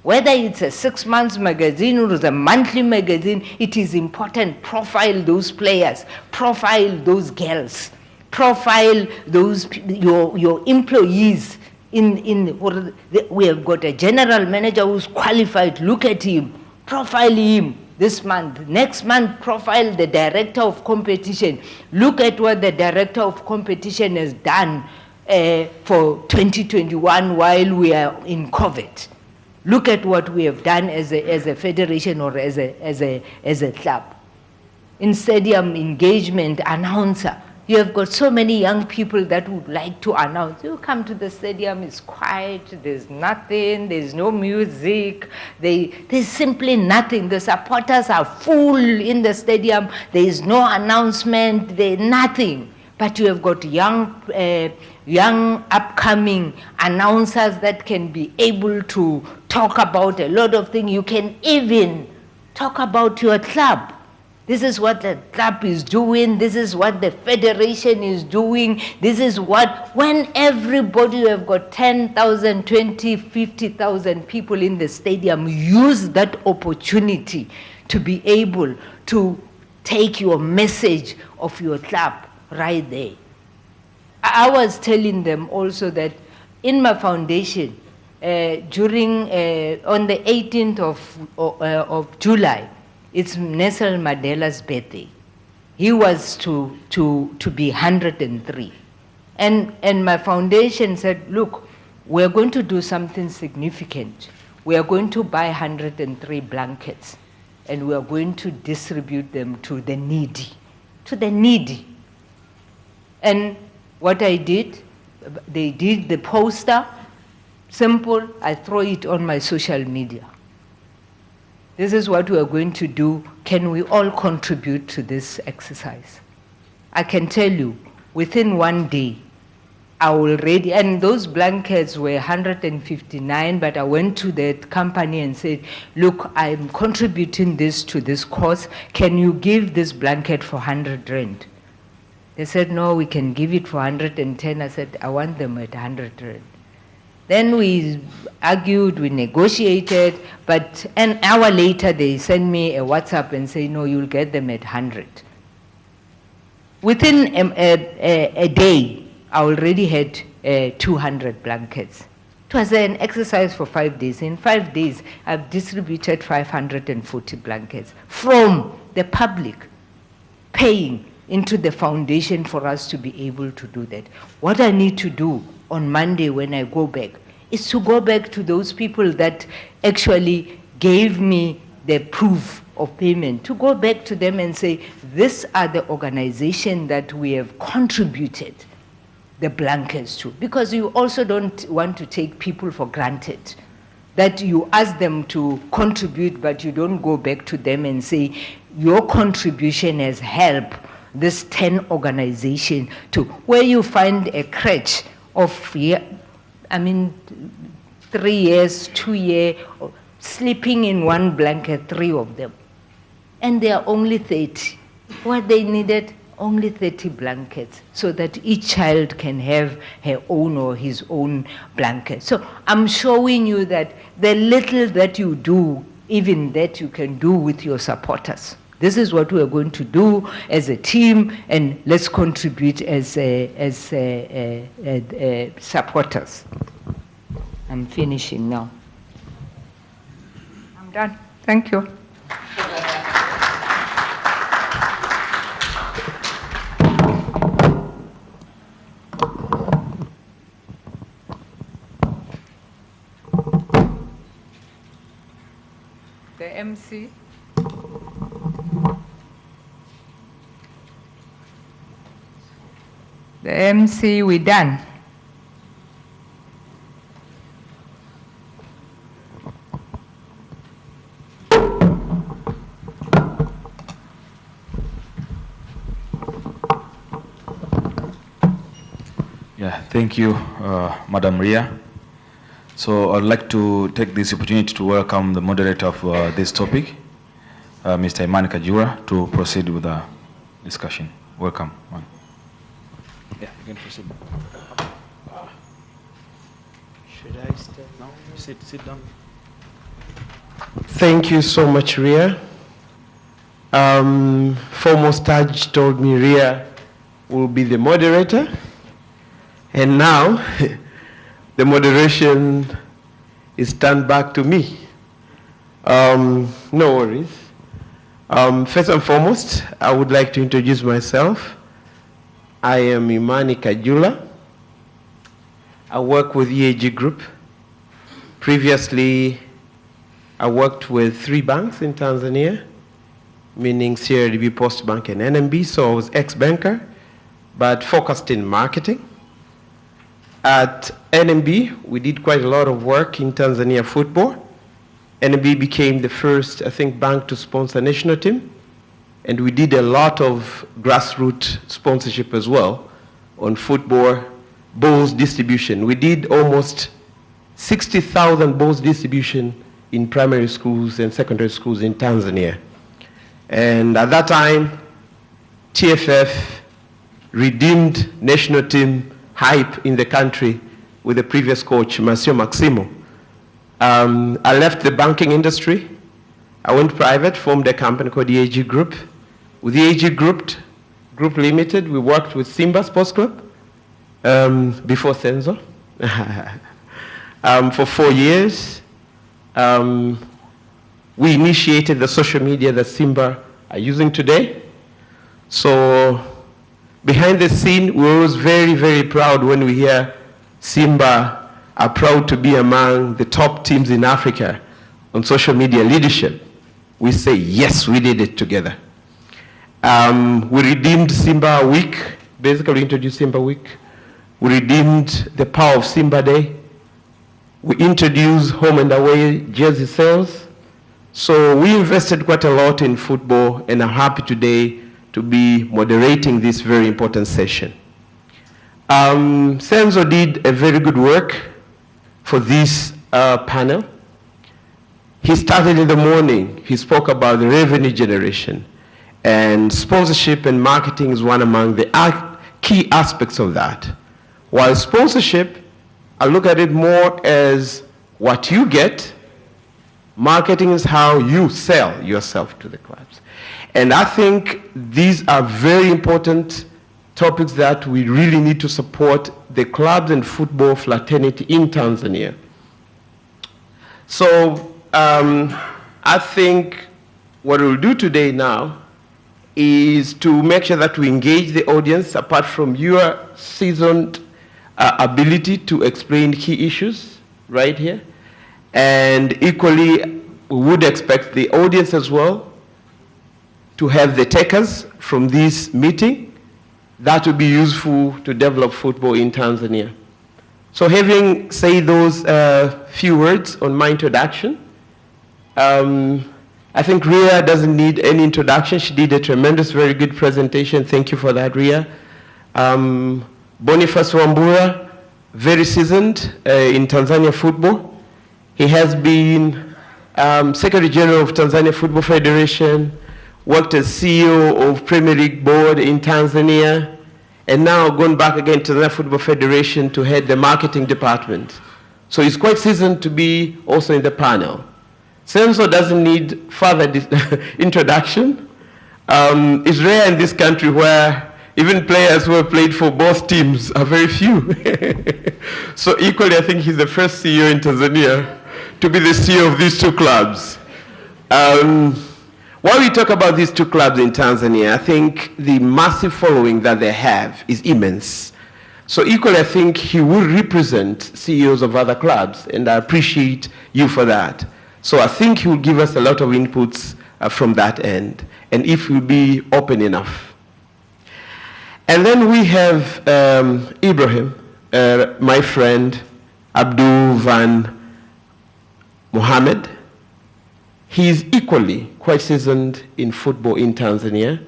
Whether it's a 6 months magazine or it's a monthly magazine, it is important. Profile those players, profile those girls, profile those your employees. We have got a general manager who's qualified. Look at him, profile him. This month, next month, profile the director of competition. Look at what the director of competition has done for 2021 while we are in COVID. Look at what we have done as a federation or as a club. In stadium engagement, announcer. You have got so many young people that would like to announce. You come to the stadium, it's quiet, there's nothing, there's no music, there's simply nothing. The supporters are full in the stadium, there is no announcement, there's nothing. But you have got young upcoming announcers that can be able to talk about a lot of things. You can even talk about your club. This is what the club is doing. This is what the federation is doing. This is what, when everybody, you have got 10,000, 20, 50,000 people in the stadium, use that opportunity to be able to take your message of your club right there. I was telling them also that in my foundation, on the 18th of July, it's Nelson Mandela's birthday. He was to be 103. And my foundation said, look, we're going to do something significant. We are going to buy 103 blankets, and we are going to distribute them to the needy. To the needy. And what I did, they did the poster, simple, I throw it on my social media. This is what we are going to do. Can we all contribute to this exercise? I can tell you, within one day, I already, and those blankets were 159, but I went to the company and said, look, I'm contributing this to this cause. Can you give this blanket for 100 rand? They said, no, we can give it for 110. I said, I want them at 100 rand. Then we argued, we negotiated, but an hour later they sent me a WhatsApp and say, no, you'll get them at 100. Within a day, I already had 200 blankets. It was an exercise for 5 days. In 5 days, I've distributed 540 blankets from the public, paying into the foundation for us to be able to do that. What I need to do on Monday when I go back is to go back to those people that actually gave me the proof of payment, to go back to them and say, these are the organization that we have contributed the blankets to. Because you also don't want to take people for granted, that you ask them to contribute, but you don't go back to them and say, your contribution has helped this 10 organization to, where you find a crutch of, 3 years, 2 years, sleeping in one blanket, 3 of them. And they are only 30. What they needed, only 30 blankets, so that each child can have her own or his own blanket. So I'm showing you that the little that you do, even that you can do with your supporters. This is what we are going to do as a team, and let's contribute as supporters. I'm finishing now. I'm done. Thank you. The MC. The MC, we done. Yeah, thank you, Madam Ria. So I'd like to take this opportunity to welcome the moderator of this topic, Mr. Imani Kajura, to proceed with the discussion. Welcome. Man. Yeah, you can proceed. Should I stay? No, sit down. Thank you so much, Ria. Foremost Taj told me Ria will be the moderator. And now, the moderation is turned back to me. No worries. First and foremost, I would like to introduce myself. I am Imani Kajula. I work with EAG Group. Previously, I worked with 3 banks in Tanzania, meaning CRDB, Post Bank, and NMB, so I was ex-banker, but focused in marketing. At NMB, we did quite a lot of work in Tanzania football. NMB became the first, I think, bank to sponsor a national team. And we did a lot of grassroots sponsorship as well on football, balls distribution. We did almost 60,000 balls distribution in primary schools and secondary schools in Tanzania. And at that time, TFF redeemed national team hype in the country with the previous coach, Masio Maximo. I left the banking industry. I went private, formed a company called EAG Group. With EAG Group Limited, we worked with Simba Sports Club before Senzo for 4 years. We initiated the social media that Simba are using today. So behind the scene, we're always very, very proud when we hear Simba are proud to be among the top teams in Africa on social media leadership. We say, yes, we did it together. We redeemed Simba Week, basically introduced Simba Week. We redeemed the Power of Simba Day. We introduced home and away jersey sales. So we invested quite a lot in football, and I'm happy today to be moderating this very important session. Senzo did a very good work for this panel. He started in the morning. He spoke about the revenue generation, and sponsorship and marketing is one among the key aspects of that. While sponsorship, I look at it more as what you get. Marketing is how you sell yourself to the clubs. And I think these are very important topics that we really need to support the clubs and football fraternity in Tanzania. So I think what we'll do today now is to make sure that we engage the audience apart from your seasoned ability to explain key issues right here. And equally, we would expect the audience as well to have the takers from this meeting that will be useful to develop football in Tanzania. So having said those few words on my introduction, I think Ria doesn't need any introduction. She did a tremendous, very good presentation. Thank you for that, Ria. Boniface Wambura, very seasoned in Tanzania football. He has been Secretary General of Tanzania Football Federation, worked as CEO of Premier League Board in Tanzania, and now gone back again to the Football Federation to head the marketing department. So he's quite seasoned to be also in the panel. Senzo doesn't need further introduction. It's rare in this country where even players who have played for both teams are very few. So equally, I think he's the first CEO in Tanzania to be the CEO of these two clubs. While we talk about these two clubs in Tanzania, I think the massive following that they have is immense. So equally, I think he will represent CEOs of other clubs, and I appreciate you for that. So I think he will give us a lot of inputs from that end, and if we'll be open enough. And then we have Ibrahim, my friend, Abdul Van Mohammed. He is equally quite seasoned in football in Tanzania.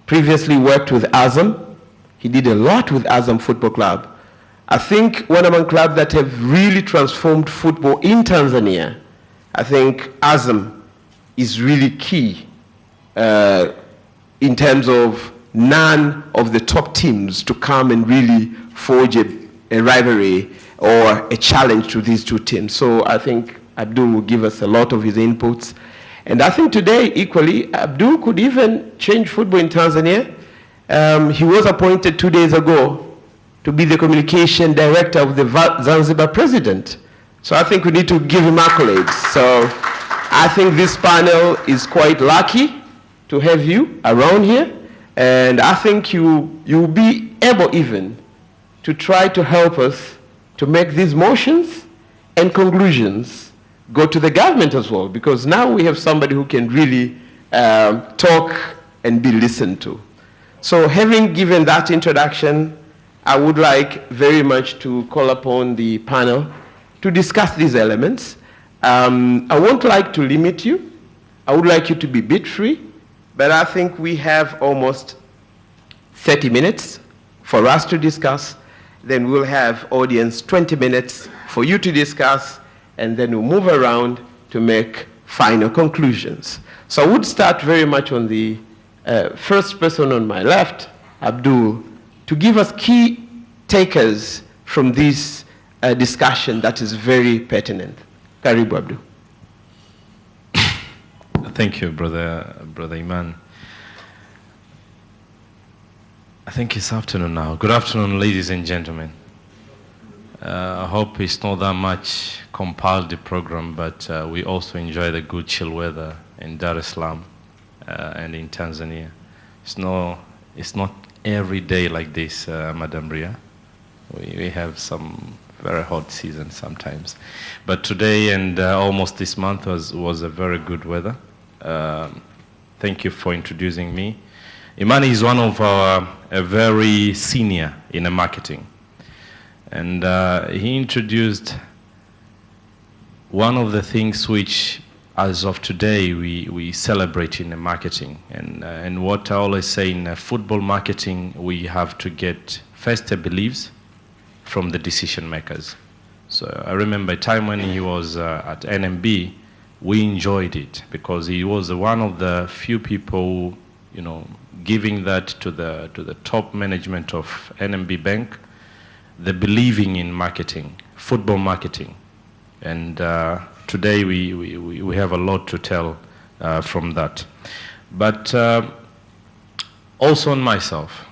Previously worked with Azam. He did a lot with Azam Football Club. I think one among clubs that have really transformed football in Tanzania, I think Azam is really key in terms of none of the top teams to come and really forge a rivalry or a challenge to these two teams. So I think Abdul will give us a lot of his inputs. And I think today, equally, Abdul could even change football in Tanzania. He was appointed 2 days ago to be the communication director of the Zanzibar president. So I think we need to give him accolades. So I think this panel is quite lucky to have you around here. And I think you'll be able even to try to help us to make these motions and conclusions go to the government as well, because now we have somebody who can really talk and be listened to. So having given that introduction, I would like very much to call upon the panel to discuss these elements. I won't like to limit you. I would like you to be bit free, but I think we have almost 30 minutes for us to discuss. Then we'll have audience 20 minutes for you to discuss, and then we'll move around to make final conclusions. So I would start very much on the first person on my left, Abdul, to give us key takers from this discussion that is very pertinent. Karibu, Abdul. Thank you, Brother Iman. I think it's afternoon now. Good afternoon, ladies and gentlemen. I hope it's not that much compiled the program, but we also enjoy the good chill weather in Dar es Salaam and in Tanzania. It's not every day like this, Madam Ria. We have some very hot season sometimes. But today and almost this month was a very good weather. Thank you for introducing me. Imani is one of our very senior in the marketing. And he introduced one of the things which, as of today, we celebrate in the marketing. And what I always say in football marketing, we have to get first the beliefs from the decision makers. So I remember a time when he was at NMB, we enjoyed it because he was one of the few people, giving that to the top management of NMB Bank, the believing in marketing, football marketing. And today we have a lot to tell from that. But also on myself,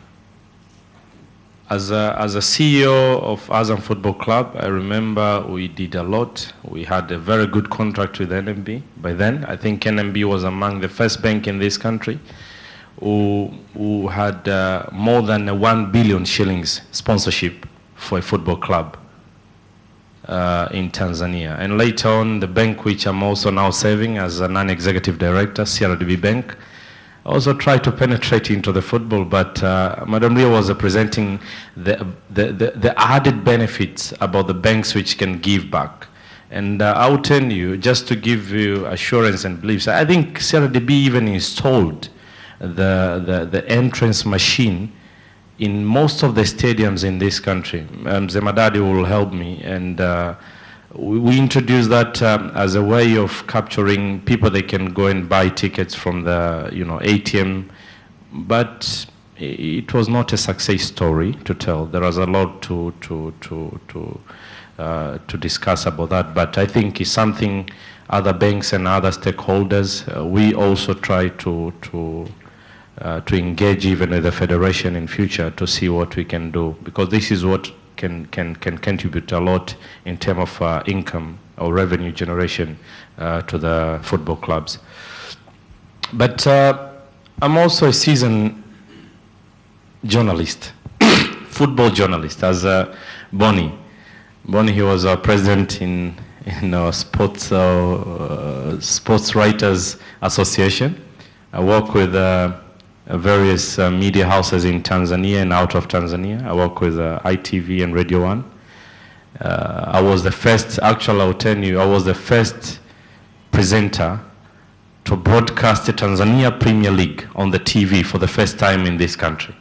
as a CEO of Azam Football Club, I remember we did a lot. We had a very good contract with NMB. By then, I think NMB was among the first bank in this country who had more than 1 billion shillings sponsorship for a football club in Tanzania. And later on, the bank which I'm also now serving as a non-executive director, CRDB Bank, also tried to penetrate into the football, but Madam Ria was presenting the added benefits about the banks which can give back. And I will tell you, just to give you assurance and beliefs, I think CRDB even installed the entrance machine in most of the stadiums in this country. Zemadadi will help me, and we introduced that as a way of capturing people. They can go and buy tickets from the ATM, but it was not a success story to tell. There was a lot to discuss about that, but I think it's something other banks and other stakeholders, we also try to engage even with the federation in future to see what we can do, because this is what can contribute a lot in terms of income or revenue generation to the football clubs. But I'm also a seasoned journalist, football journalist, as Bonnie. Bonnie, he was our president in our Sports Writers Association. I work with various media houses in Tanzania and out of Tanzania. I work with ITV and Radio 1. I was the first, actually I'll tell you, I was the first presenter to broadcast the Tanzania Premier League on the TV for the first time in this country.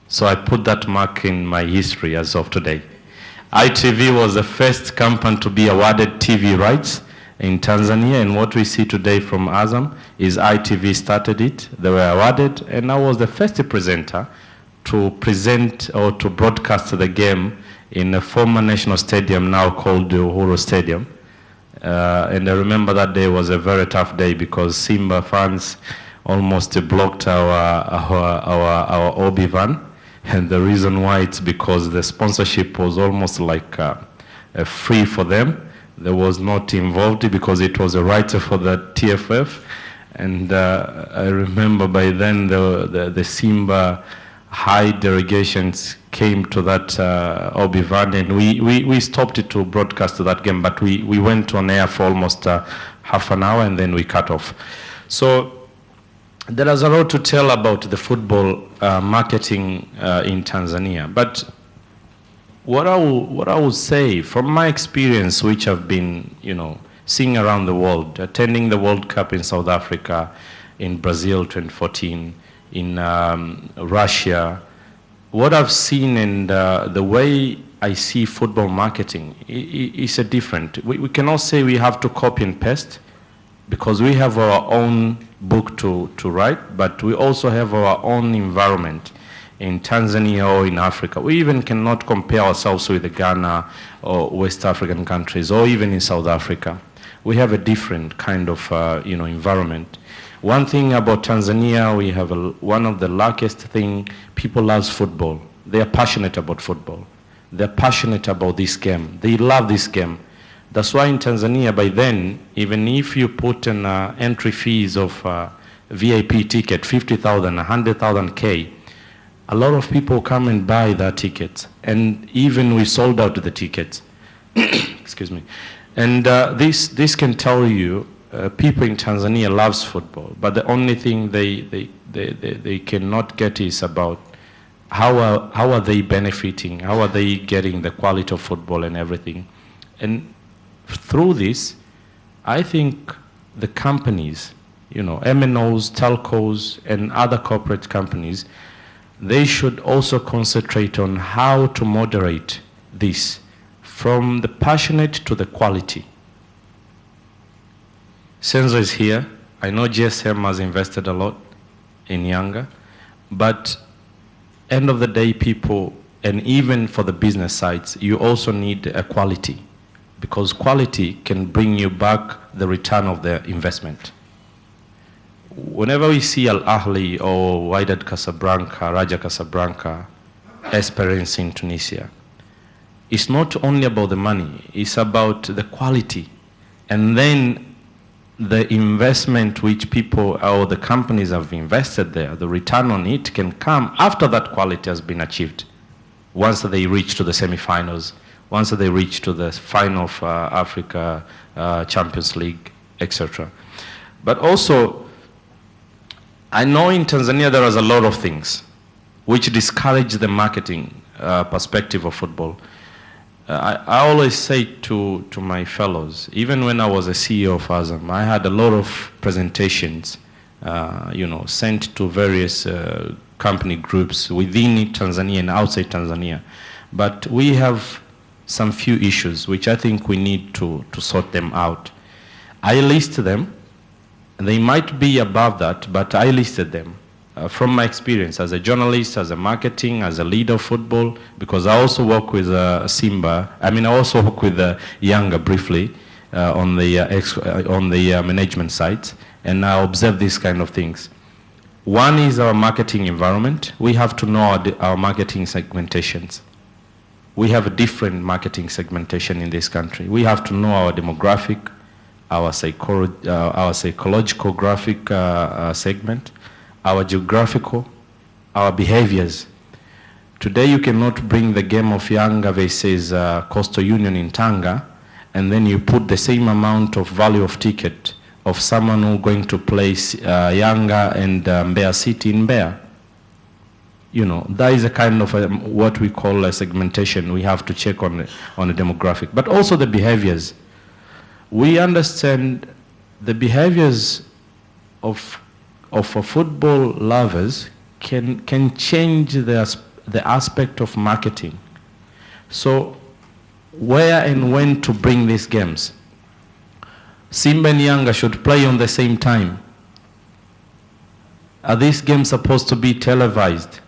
So I put that mark in my history as of today. ITV was the first company to be awarded TV rights in Tanzania, and what we see today from Azam is ITV started it, they were awarded, and I was the first presenter to present or to broadcast the game in a former national stadium now called the Uhuru Stadium. And I remember that day was a very tough day because Simba fans almost blocked our Obi van. And the reason why, it's because the sponsorship was almost like free for them. There was not involved because it was a writer for the TFF. And I remember by then the Simba high delegations came to that Obi-Wan, and we stopped it to broadcast that game, but we went on air for almost half an hour and then we cut off. So there is a lot to tell about the football marketing in Tanzania. But what I would say from my experience, which I've been, seeing around the world, attending the World Cup in South Africa, in Brazil 2014, in Russia, what I've seen and the way I see football marketing is a different. We cannot say we have to copy and paste, because we have our own book to write, but we also have our own environment in Tanzania or in Africa. We even cannot compare ourselves with Ghana or West African countries, or even in South Africa. We have a different kind of environment. One thing about Tanzania, we have one of the luckiest thing, people love football. They are passionate about football. They're passionate about this game. They love this game. That's why in Tanzania, by then, even if you put an entry fees of VIP ticket, 50,000, 100,000 K, a lot of people come and buy that ticket. And even we sold out the tickets. Excuse me. And this can tell you, people in Tanzania loves football, but the only thing they cannot get is about how are they benefiting, how are they getting the quality of football and everything. And through this, I think the companies, MNOs, telcos, and other corporate companies, they should also concentrate on how to moderate this from the passionate to the quality. Senzo is here. I know GSM has invested a lot in Yanga, but end of the day, people, and even for the business sides, you also need a quality, because quality can bring you back the return of the investment. Whenever we see Al Ahly or Wydad Casablanca, Raja Casablanca, Esperance in Tunisia, it's not only about the money, it's about the quality. And then the investment which people or the companies have invested there, the return on it can come after that quality has been achieved. Once they reach to the semifinals, once they reach to the final of Africa Champions League, etc. But also, I know in Tanzania there is a lot of things which discourage the marketing perspective of football. I always say to my fellows, even when I was a CEO of Azam, I had a lot of presentations, sent to various company groups within Tanzania and outside Tanzania. But we have some few issues which I think we need to sort them out. I list them. They might be above that, but I listed them from my experience as a journalist, as a marketing, as a leader of football, because I also work with Simba. I mean, I also work with Yanga briefly on the management side, and I observe these kind of things. One is our marketing environment. We have to know our marketing segmentations. We have a different marketing segmentation in this country. We have to know our demographic, our psychological graphic segment, our geographical, our behaviors. Today you cannot bring the game of Yanga versus Coastal Union in Tanga and then you put the same amount of value of ticket of someone who's going to place Yanga and Mbeya City in Mbeya. You know, that is a kind of what we call a segmentation. We have to check on the demographic, but also the behaviors. We understand the behaviors of football lovers can change the aspect of marketing. So where and when to bring these games? Simba and Yanga should play on the same time. Are these games supposed to be televised?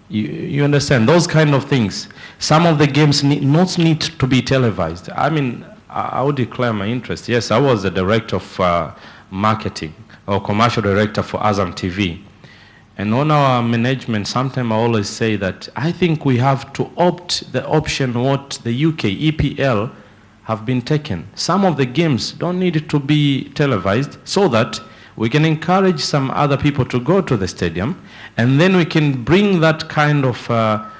You understand? Those kind of things. Some of the games not need to be televised. I mean, I would declare my interest. Yes, I was the director of marketing or commercial director for Azam TV. And on our management, sometimes I always say that I think we have to opt the option what the UK EPL have been taken. Some of the games don't need to be televised so that we can encourage some other people to go to the stadium, and then we can bring that kind of a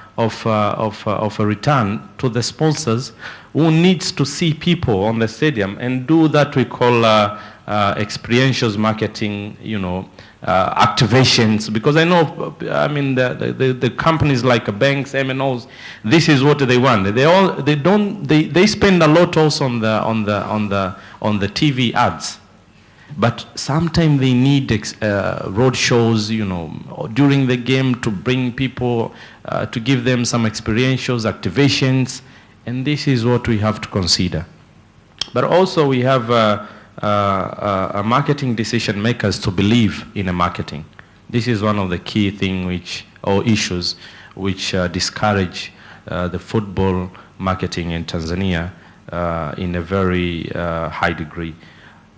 return to the sponsors who needs to see people on the stadium and do that we call experiential marketing, you know, activations. Because I know, I mean, the companies like banks, MNOs, this is what they want. They spend a lot also on the TV ads. But sometimes they need road shows, you know, during the game to bring people, to give them some experientials, activations, and this is what we have to consider. But also we have marketing decision makers to believe in a marketing. This is one of the key things issues which discourage the football marketing in Tanzania in a very high degree.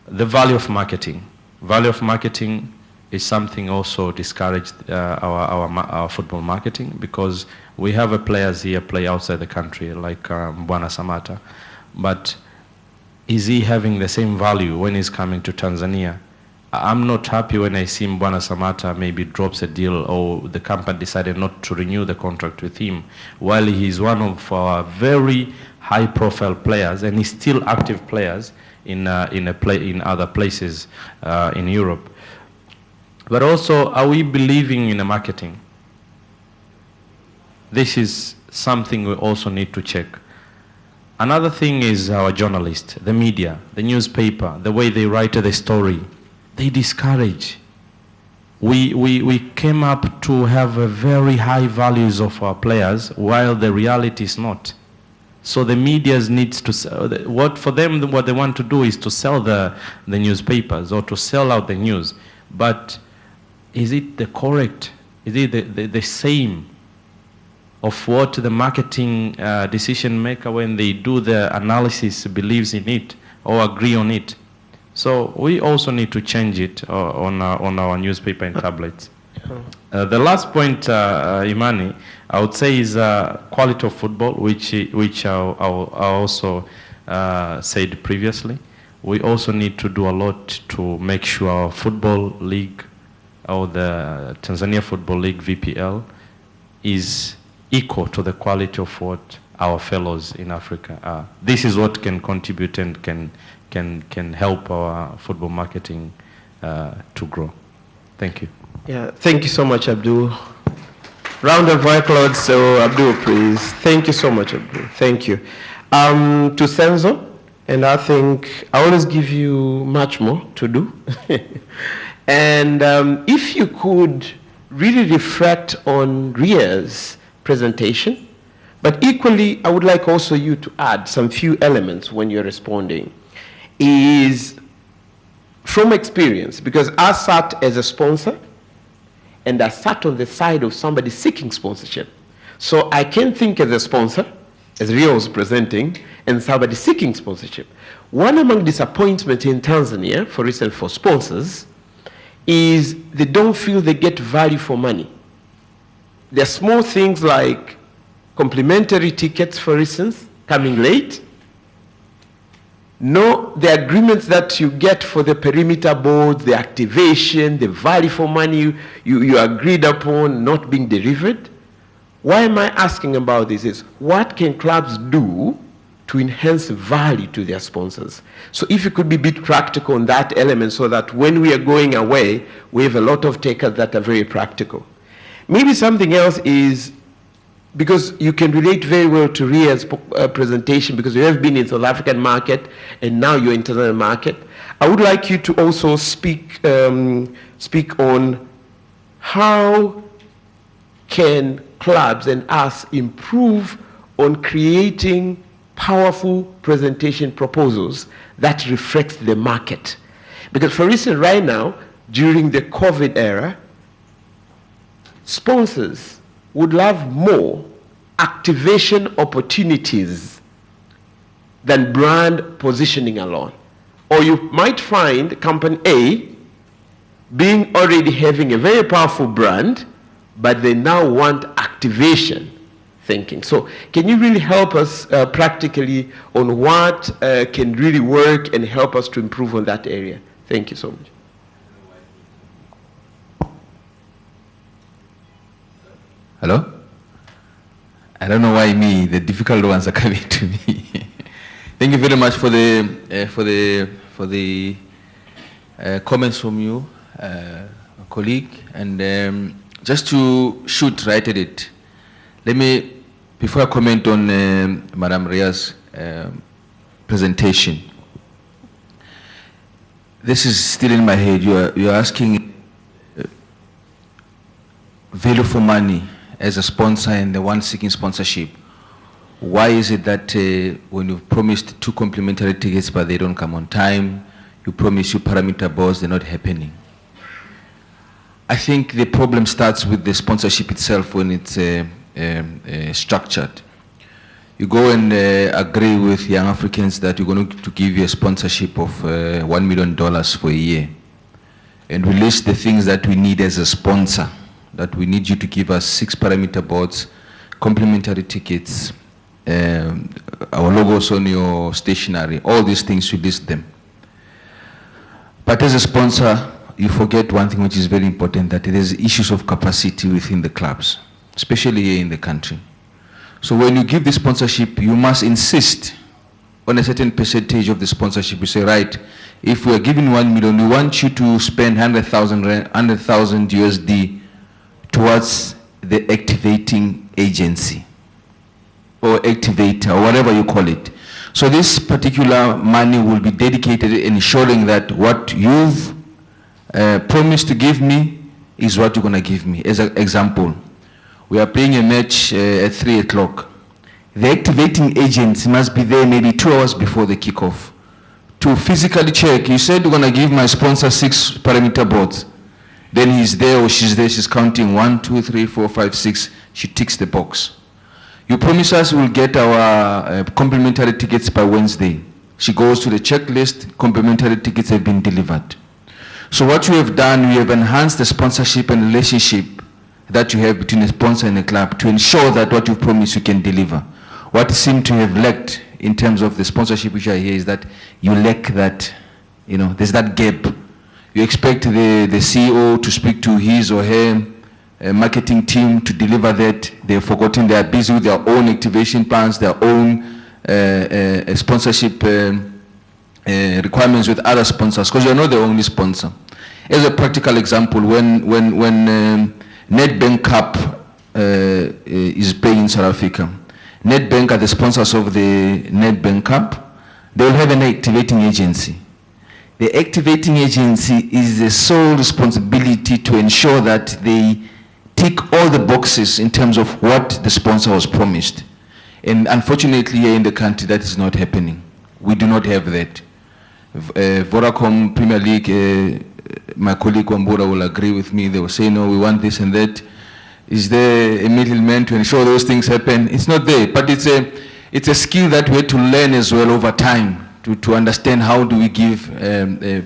The value of marketing. Value of marketing is something also discouraged our football marketing, because we have players here play outside the country like Mbwana Samata, but is he having the same value when he's coming to Tanzania? I'm not happy when I see Mbwana Samata maybe drops a deal or the company decided not to renew the contract with him, while he's one of our very high profile players and he's still active players in other places in Europe. But also, are we believing in the marketing? This is something we also need to check. Another thing is our journalists, the media, the newspaper, the way they write the story. They discourage. We came up to have a very high values of our players, while the reality is not. So the media needs to sell, what they want to do is to sell the newspapers or to sell out the news. But is it the correct? Is it the same of what the marketing decision maker, when they do the analysis, believes in it or agree on it? So we also need to change it on our newspaper and tablets. The last point, Imani, I would say is quality of football, which I also said previously. We also need to do a lot to make sure our football league, or the Tanzania Football League VPL, is equal to the quality of what our fellows in Africa are. This is what can contribute and can help our football marketing to grow. Thank you. Yeah, thank you so much, Abdul. Round of applause, so Abdul, please. Thank you so much, Abdul. Thank you. To Senzo, and I think I always give you much more to do. And if you could really reflect on Ria's presentation, But equally, I would like also you to add some few elements when you're responding, is from experience, because I sat as a sponsor and I sat on the side of somebody seeking sponsorship. So I can think as a sponsor, as Rio was presenting, and somebody seeking sponsorship. One among disappointments in Tanzania, for instance, for sponsors, is they don't feel they get value for money. There are small things like complimentary tickets, for instance, coming late. No, the agreements that you get for the perimeter boards, the activation, the value for money you agreed upon not being delivered. Why am I asking about this? Is what can clubs do to enhance value to their sponsors? So if you could be a bit practical on that element so that when we are going away, we have a lot of takers that are very practical. Maybe something else is, because you can relate very well to Ria's presentation, because you have been in South African market and now you're in Tanzanian market. I would like you to also speak on how can clubs and us improve on creating powerful presentation proposals that reflect the market. Because for instance, right now, during the COVID era, sponsors would love more activation opportunities than brand positioning alone. Or you might find company A being already having a very powerful brand, but they now want activation thinking. So can you really help us practically on what can really work and help us to improve on that area? Thank you so much. Hello? I don't know why me, the difficult ones are coming to me. Thank you very much for the comments from you, colleague. And just to shoot right at it, let me, before I comment on Madam Ria's presentation, this is still in my head. You are asking value for money as a sponsor and the one seeking sponsorship. Why is it that when you've promised 2 complimentary tickets but they don't come on time, you promise you parameter boards, they're not happening? I think the problem starts with the sponsorship itself when it's structured. You go and agree with young Africans that you're going to give you a sponsorship of $1 million for a year, and we list the things that we need as a sponsor, that we need you to give us 6 parameter boards, complimentary tickets, our logos on your stationery, all these things, you list them. But as a sponsor, you forget one thing which is very important, that there's issues of capacity within the clubs, especially here in the country. So when you give the sponsorship, you must insist on a certain percentage of the sponsorship. You say, right, if we are giving 1 million, we want you to spend 100,000 USD towards the activating agency or activator or whatever you call it. So this particular money will be dedicated in ensuring that what you've promised to give me is what you're going to give me. As an example, we are playing a match at 3 o'clock. The activating agents must be there maybe 2 hours before the kickoff to physically check. You said you're going to give my sponsor 6 parameter boards. Then he's there or she's there, she's counting 1, 2, 3, 4, 5, 6. She ticks the box. You promise us we'll get our complimentary tickets by Wednesday. She goes to the checklist, complimentary tickets have been delivered. So what you have done, you have enhanced the sponsorship and relationship that you have between a sponsor and a club to ensure that what you promise you can deliver. What seemed to have lacked in terms of the sponsorship which I hear is that you lack that, there's that gap. You expect the CEO to speak to his or her marketing team to deliver that. They've forgotten, they are busy with their own activation plans, their own sponsorship requirements with other sponsors, because you're not the only sponsor. As a practical example, when Nedbank Cup is playing in South Africa, Nedbank are the sponsors of the Nedbank Cup. They will have an activating agency. The activating agency is the sole responsibility to ensure that they tick all the boxes in terms of what the sponsor was promised. And unfortunately, here in the country, that is not happening. We do not have that. Vodacom Premier League, my colleague Wambura will agree with me. They will say, no, we want this and that. Is there a middleman to ensure those things happen? It's not there, but it's a skill that we have to learn as well over time to understand how do we give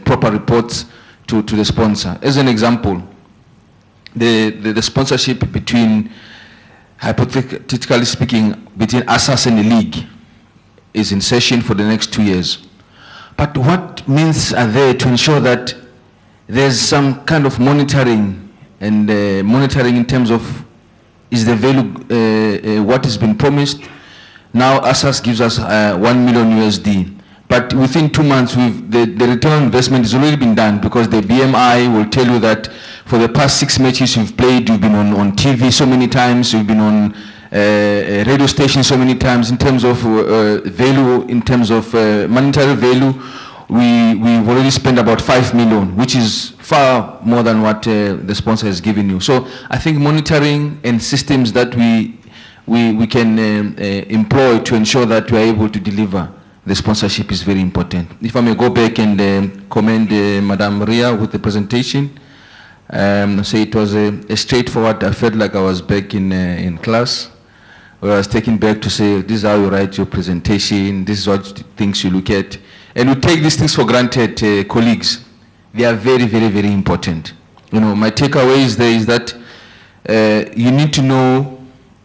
proper reports to the sponsor. As an example, the sponsorship between, hypothetically speaking, between ASAS and the league is in session for the next 2 years. But what means are there to ensure that there's some kind of monitoring and monitoring in terms of is the value, what has been promised? Now ASAS gives us 1 million USD. But within 2 months, the return on investment has already been done, because the BMI will tell you that for the past 6 matches you've played, you've been on TV so many times, you've been on radio station so many times. In terms of value, in terms of monetary value, we've already spent about 5 million, which is far more than what the sponsor has given you. So I think monitoring and systems that we can employ to ensure that we are able to deliver the sponsorship is very important. If I may go back and commend Madame Ria with the presentation, say it was a straightforward. I felt like I was back in class, where I was taken back to say, this is how you write your presentation, this is what things you look at. And we take these things for granted, colleagues. They are very, very, very important. You know, my takeaways there is that you need to know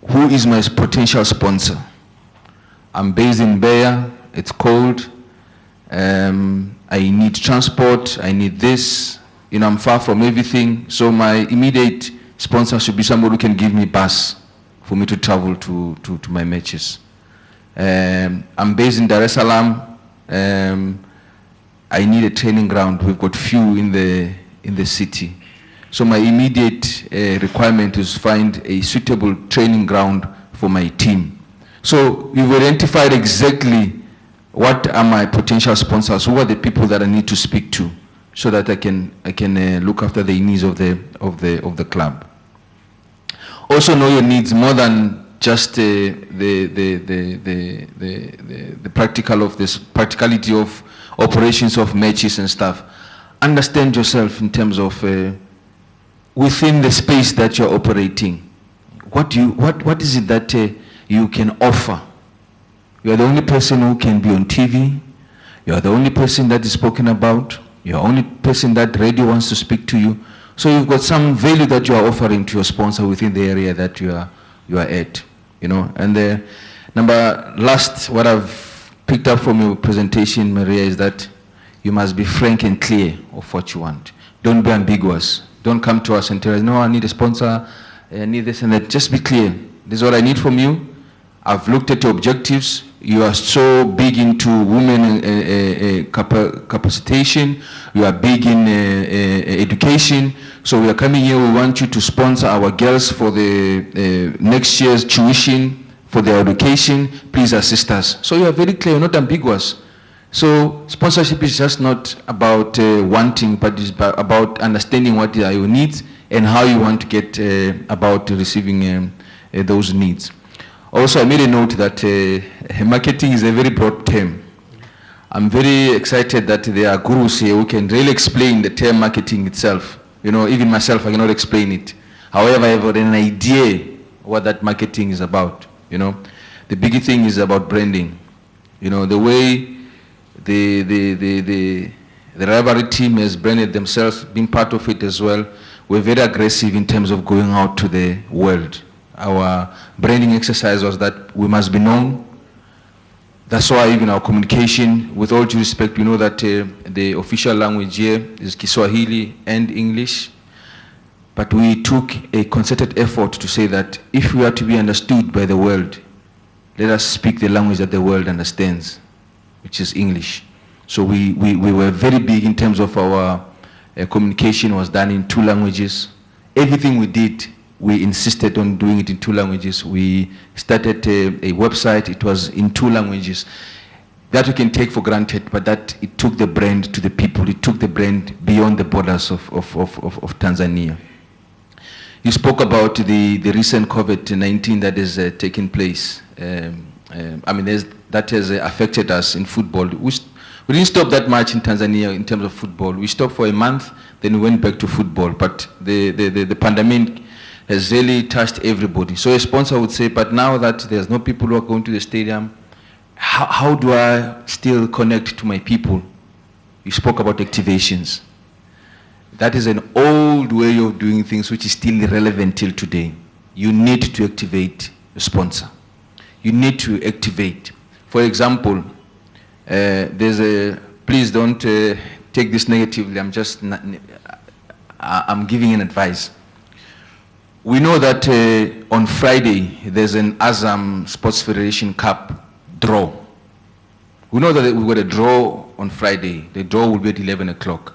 who is my potential sponsor. I'm based in Beya, it's cold, I need transport, I need this, you know, I'm far from everything, so my immediate sponsor should be somebody who can give me bus for me to travel to my matches. I'm based in Dar es Salaam, I need a training ground. We've got few in the city. So my immediate requirement is find a suitable training ground for my team. So we've identified exactly what are my potential sponsors, who are the people that I need to speak to, so that I can look after the needs of the club. Also know your needs more than just the practicality of operations of matches and stuff. Understand yourself in terms of within the space that you're operating. What is it that you can offer? You are the only person who can be on TV. You are the only person that is spoken about. You are the only person that radio wants to speak to you. So you've got some value that you are offering to your sponsor within the area that you are at. You know, and the last, what I've picked up from your presentation, Maria, is that you must be frank and clear of what you want. Don't be ambiguous. Don't come to us and tell us, no, I need a sponsor, I need this and that. Just be clear. This is what I need from you. I've looked at your objectives. You are so big into women capacitation. You are big in education. So we are coming here. We want you to sponsor our girls for the next year's tuition, for their education. Please assist us. So you are very clear, not ambiguous. So sponsorship is just not about wanting, but it's about understanding what are your needs and how you want to get about receiving those needs. Also, I made a note that marketing is a very broad term. I'm very excited that there are gurus here who can really explain the term marketing itself. You know, even myself, I cannot explain it. However, I have an idea what that marketing is about. You know, the big thing is about branding. You know, the way the rivalry team has branded themselves, being part of it as well, we're very aggressive in terms of going out to the world. Our branding exercise was that we must be known. That's why even our communication, with all due respect, we know that the official language here is Kiswahili and English. But we took a concerted effort to say that if we are to be understood by the world, let us speak the language that the world understands, which is English. So we were very big in terms of our communication was done in 2 languages. Everything we did, we insisted on doing it in 2 languages. We started a website, it was in 2 languages. That we can take for granted, but that it took the brand to the people, it took the brand beyond the borders of Tanzania. You spoke about the recent COVID-19 that is taking place. I mean, that has affected us in football. We didn't stop that much in Tanzania in terms of football. We stopped for a month, then we went back to football. But the pandemic has really touched everybody. So a sponsor would say, but now that there's no people who are going to the stadium, how do I still connect to my people? You spoke about activations. That is an old way of doing things which is still relevant till today. You need to activate a sponsor. You need to activate. For example, there's a, please don't take this negatively, I'm giving an advice. We know that on Friday, there's an Azam Sports Federation Cup draw. We know that we've got a draw on Friday. The draw will be at 11 o'clock.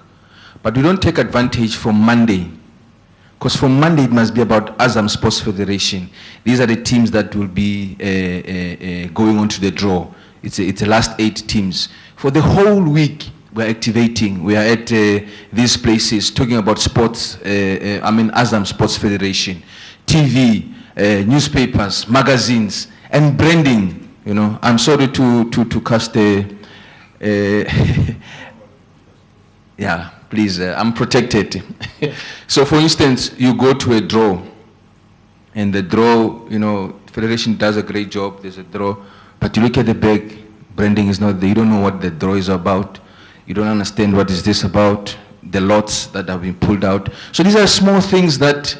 But we don't take advantage from Monday. Because from Monday, it must be about Azam Sports Federation. These are the teams that will be going on to the draw. It's the last 8 teams. For the whole week, we're activating. We are at these places talking about sports, Azam Sports Federation, TV, newspapers, magazines, and branding. You know, I'm sorry to cast a, yeah, please, I'm protected. So for instance, you go to a draw, and the draw, you know, Federation does a great job, there's a draw, but you look at the back, branding is not there, you don't know what the draw is about, you don't understand what is this about, the lots that have been pulled out. So these are small things that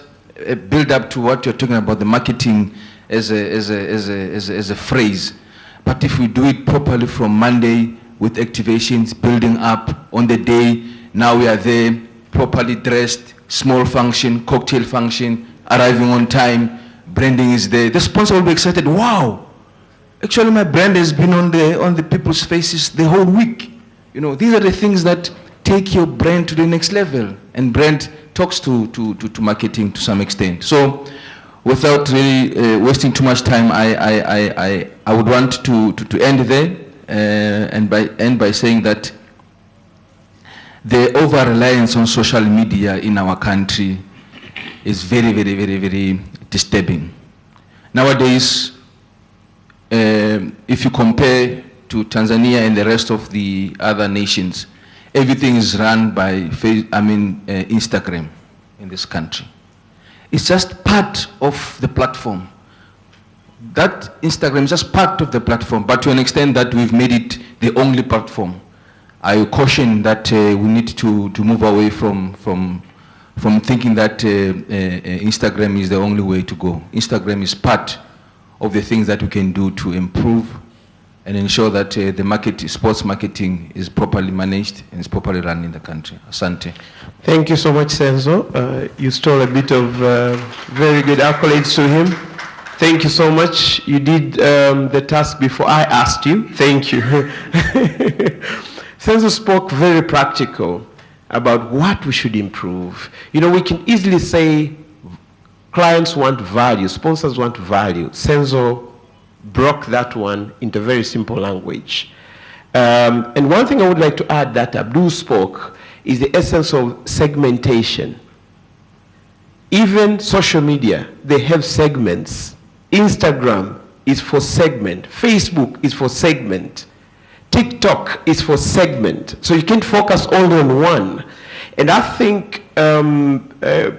build up to what you're talking about, the marketing as a phrase. But if we do it properly from Monday with activations, building up on the day, now we are there, properly dressed, small function, cocktail function, arriving on time, branding is there. The sponsor will be excited, wow, actually my brand has been on the people's faces the whole week. You know, these are the things that take your brand to the next level, and brand talks to marketing to some extent. So without really wasting too much time, I would want to end there and by saying that the over-reliance on social media in our country is very, very, very, very disturbing. Nowadays, if you compare to Tanzania and the rest of the other nations, everything is run by Instagram in this country. It's just part of the platform. That Instagram is just part of the platform, but to an extent that we've made it the only platform. I caution that we need to move away from thinking that Instagram is the only way to go. Instagram is part of the things that we can do to improve and ensure that the sports marketing is properly managed and is properly run in the country. Asante. Thank you so much, Senzo. You stole a bit of very good accolades to him. Thank you so much. You did the task before I asked you. Thank you. Senzo spoke very practical about what we should improve. You know, we can easily say clients want value, sponsors want value. Senzo broke that one into very simple language. And one thing I would like to add that Abdul spoke is the essence of segmentation. Even social media, they have segments. Instagram is for segment. Facebook is for segment. TikTok is for segment. So you can't focus only on one. And I think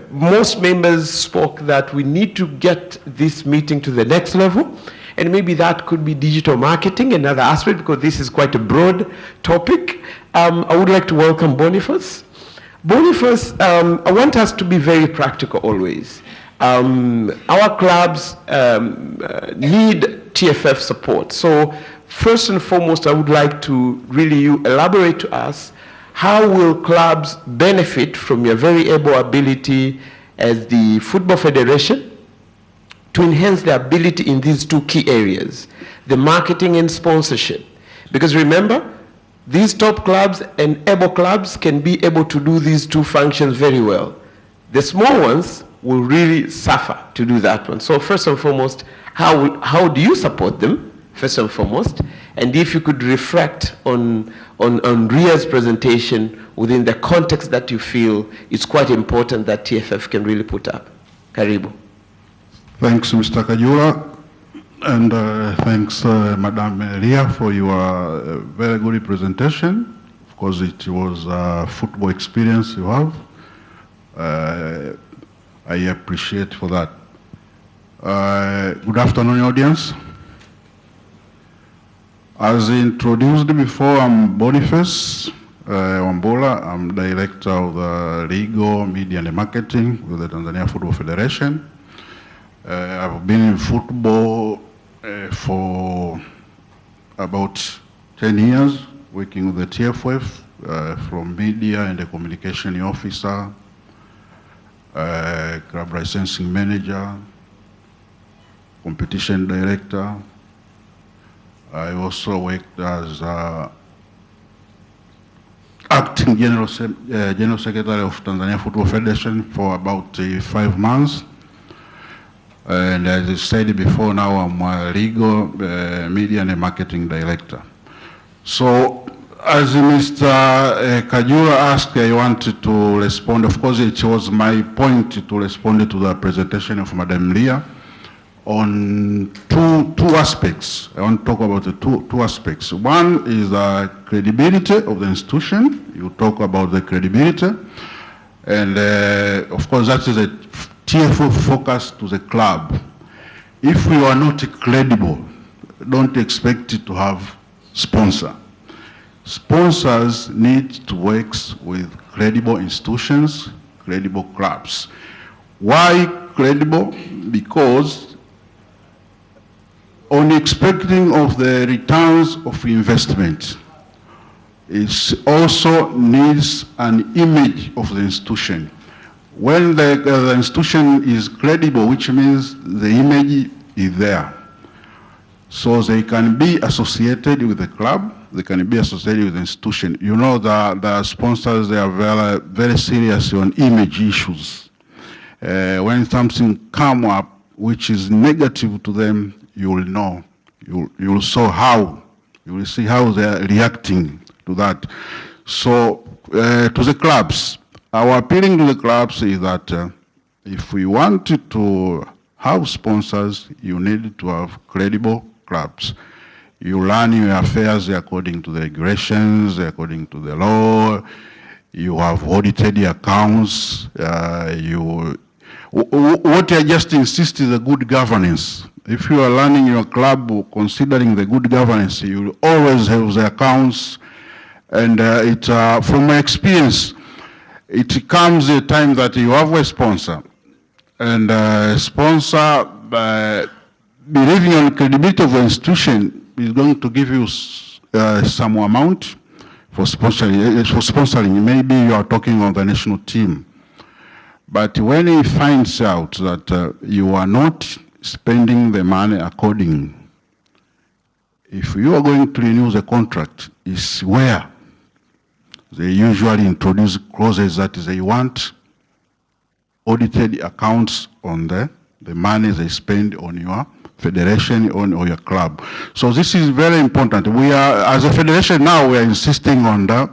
most members spoke that we need to get this meeting to the next level. And maybe that could be digital marketing, another aspect, because this is quite a broad topic. I would like to welcome Boniface. Boniface, I want us to be very practical always. Our clubs need TFF support. So first and foremost, I would like to really elaborate to us, how will clubs benefit from your very able ability as the Football Federation to enhance their ability in these two key areas, the marketing and sponsorship? Because remember, these top clubs and able clubs can be able to do these two functions very well. The small ones will really suffer to do that one. So first and foremost, how do you support them, first and foremost? And if you could reflect on Ria's presentation within the context that you feel it's quite important that TFF can really put up. Karibu. Thanks, Mr. Kajula. And thanks, Madam Lia, for your very good presentation. Of course, it was a football experience you have. I appreciate for that. Good afternoon, audience. As introduced before, I'm Boniface Wambura. I'm Director of the Legal, Media and Marketing with the Tanzania Football Federation. I've been in football for about 10 years, working with the TFF, from media and the communication officer, club licensing manager, competition director. I also worked as acting General Secretary of Tanzania Football Federation for about 5 months. And as I said before, now I'm a legal, media and marketing director. So as Mr. Kajura asked, I wanted to respond. Of course, it was my point to respond to the presentation of Madam Lia on two aspects. I want to talk about the two aspects. One is the credibility of the institution. You talk about the credibility. And of course, that is a TFF focus to the club. If we are not credible, don't expect it to have sponsor. Sponsors need to work with credible institutions, credible clubs. Why credible? Because on expecting of the returns of investment, it also needs an image of the institution. When the institution is credible, which means the image is there. So they can be associated with the club, they can be associated with the institution. You know, the sponsors, they are very, very serious on image issues. When something comes up which is negative to them, you will know. You will see how they are reacting to that. So to the clubs, our appealing to the clubs is that if we wanted to have sponsors, you need to have credible clubs. You run your affairs according to the regulations, according to the law. You have audited accounts. What I just insist is a good governance. If you are running your club considering the good governance, you will always have the accounts. And from my experience, it comes a time that you have a sponsor. And sponsor, believing on credibility of the institution, is going to give you some amount for sponsoring. Maybe you are talking on the national team. But when he finds out that you are not spending the money accordingly, if you are going to renew the contract, is where they usually introduce clauses that they want audited accounts on the money they spend on your federation or your club. So this is very important. We are, as a federation now, we are insisting on the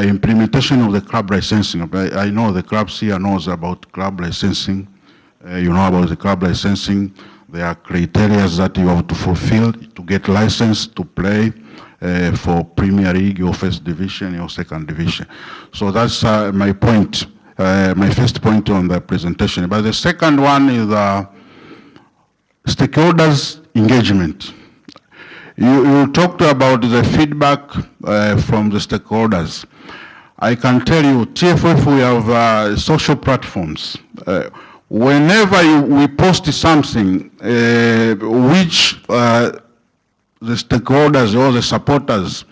implementation of the club licensing. I know the clubs here knows about club licensing. You know about the club licensing. There are criteria that you have to fulfill to get licensed to play for Premier League or First Division or Second Division. So that's my point, my first point on the presentation. But the second one is stakeholders engagement. You talked about the feedback from the stakeholders. I can tell you, TFF, we have social platforms. Whenever we post something which the stakeholders or the supporters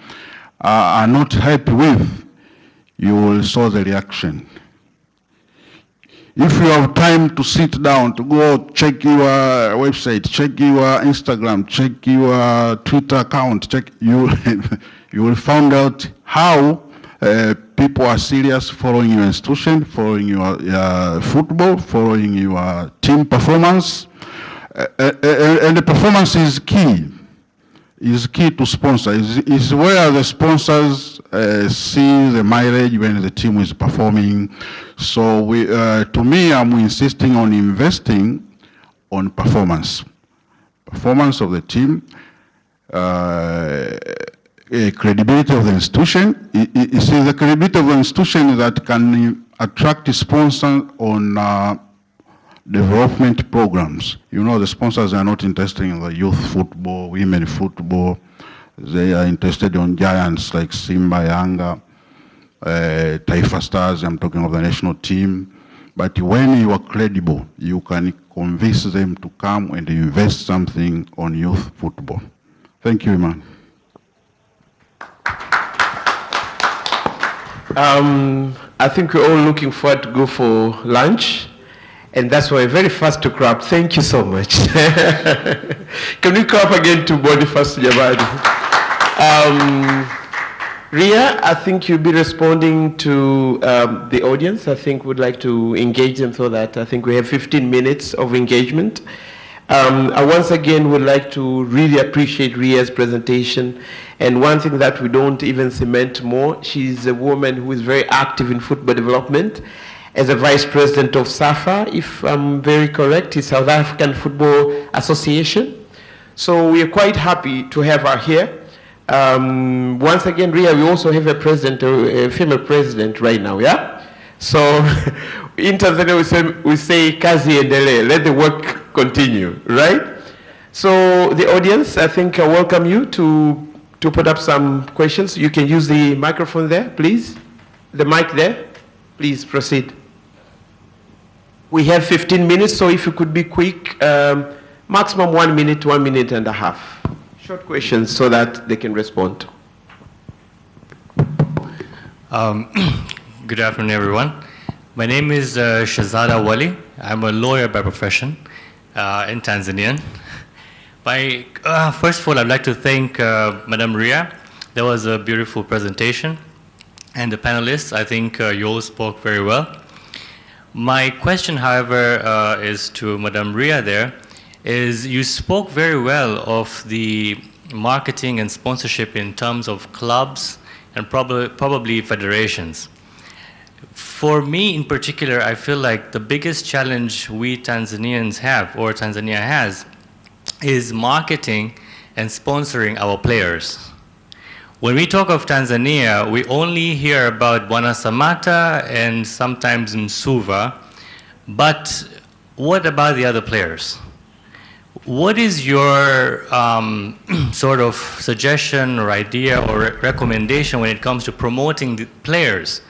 are not happy with, you will saw the reaction. If you have time to sit down, to go check your website, check your Instagram, check your Twitter account, you will find out how people are serious following your institution, following your football, following your team performance. And the performance is key. Is key to sponsor. Is where the sponsors see the mileage when the team is performing. So to me, I'm insisting on investing on performance. performance of the team, credibility of the institution. You see, the credibility of the institution that can attract sponsors on development programs. You know, the sponsors are not interested in the youth football, women football. They are interested in giants like Simba, Yanga, Taifa Stars. I'm talking of the national team. But when you are credible, you can convince them to come and invest something on youth football. Thank you, Iman. I think we're all looking forward to go for lunch. And that's why very fast to clap. Thank you so much. Can we clap again to Boniface Jabadi? Ria, I think you'll be responding to the audience. I think we'd like to engage them so that I think we have 15 minutes of engagement. I once again would like to really appreciate Ria's presentation. And one thing that we don't even cement more, she's a woman who is very active in football development as a vice president of SAFA, if I'm very correct, it's South African Football Association. So we are quite happy to have her here. Once again, Ria, we also have a president, a female president right now, yeah? So in Tanzania we say kazi endelee, let the work continue, right? So the audience, I think I welcome you to put up some questions. You can use the microphone there, please. The mic there, please proceed. We have 15 minutes, so if you could be quick, maximum 1 minute, 1 minute and a half. Short questions so that they can respond. Good afternoon, everyone. My name is Shahzada Wali. I'm a lawyer by profession in Tanzania. First of all, I'd like to thank Madam Ria. That was a beautiful presentation. And the panelists, I think you all spoke very well. My question, however, is to Madam Ria there, is you spoke very well of the marketing and sponsorship in terms of clubs and probably federations. For me in particular, I feel like the biggest challenge we Tanzanians have, or Tanzania has, is marketing and sponsoring our players. When we talk of Tanzania, we only hear about Bwana Samata and sometimes Msuva, but what about the other players? What is your sort of suggestion or idea or recommendation when it comes to promoting the players?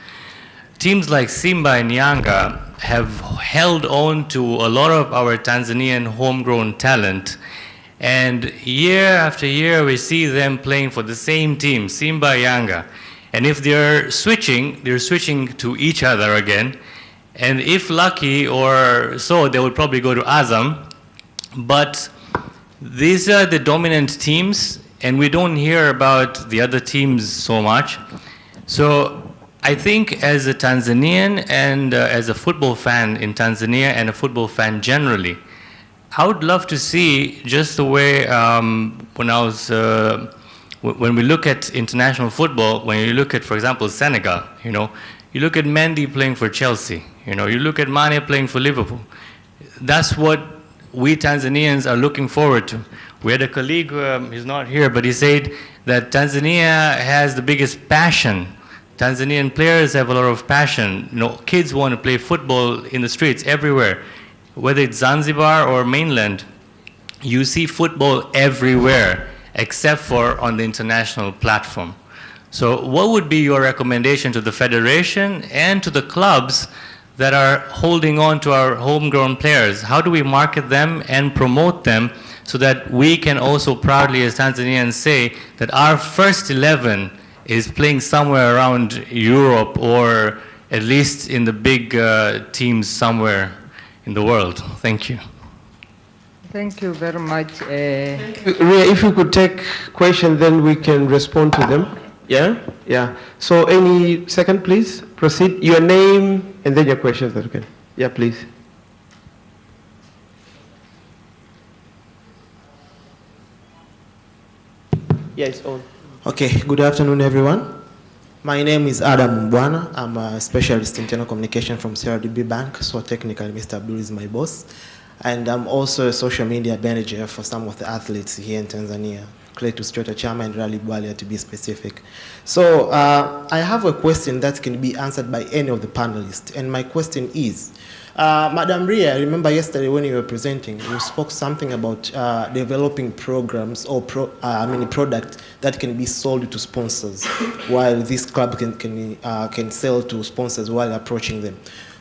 Teams like Simba and Yanga have held on to a lot of our Tanzanian homegrown talent, and year after year we see them playing for the same team, Simba, Yanga. And if they're switching to each other again, and if lucky or so, they would probably go to Azam. But these are the dominant teams, and we don't hear about the other teams so much. So I think as a Tanzanian and as a football fan in Tanzania and a football fan generally, I would love to see just the way when we look at international football, when you look at, for example, Senegal, you know, you look at Mendy playing for Chelsea, you know, you look at Mane playing for Liverpool. That's what we Tanzanians are looking forward to. We had a colleague, he's not here, but he said that Tanzania has the biggest passion. Tanzanian players have a lot of passion. You know, kids want to play football in the streets everywhere. Whether it's Zanzibar or mainland, you see football everywhere except for on the international platform. So what would be your recommendation to the federation and to the clubs that are holding on to our homegrown players? How do we market them and promote them so that we can also proudly as Tanzanians say that our first 11 is playing somewhere around Europe or at least in the big teams somewhere in the world? Thank you. Thank you very much. Ria, if you could take questions, then we can respond to them. Yeah? Yeah. So any second, please. Proceed. Your name and then your questions. Okay. Yeah, please. Yeah, it's on. Okay, good afternoon, everyone. My name is Adam Mbwana. I'm a specialist in internal communication from CRDB Bank, so technically Mr. Abdul is my boss. And I'm also a social media manager for some of the athletes here in Tanzania, Cletus Chota Chama and Rally Bwalia to be specific. So I have a question that can be answered by any of the panelists. And my question is, Madam Ria, I remember yesterday when you were presenting, you spoke something about developing programs or products that can be sold to sponsors, while this club can sell to sponsors while approaching them.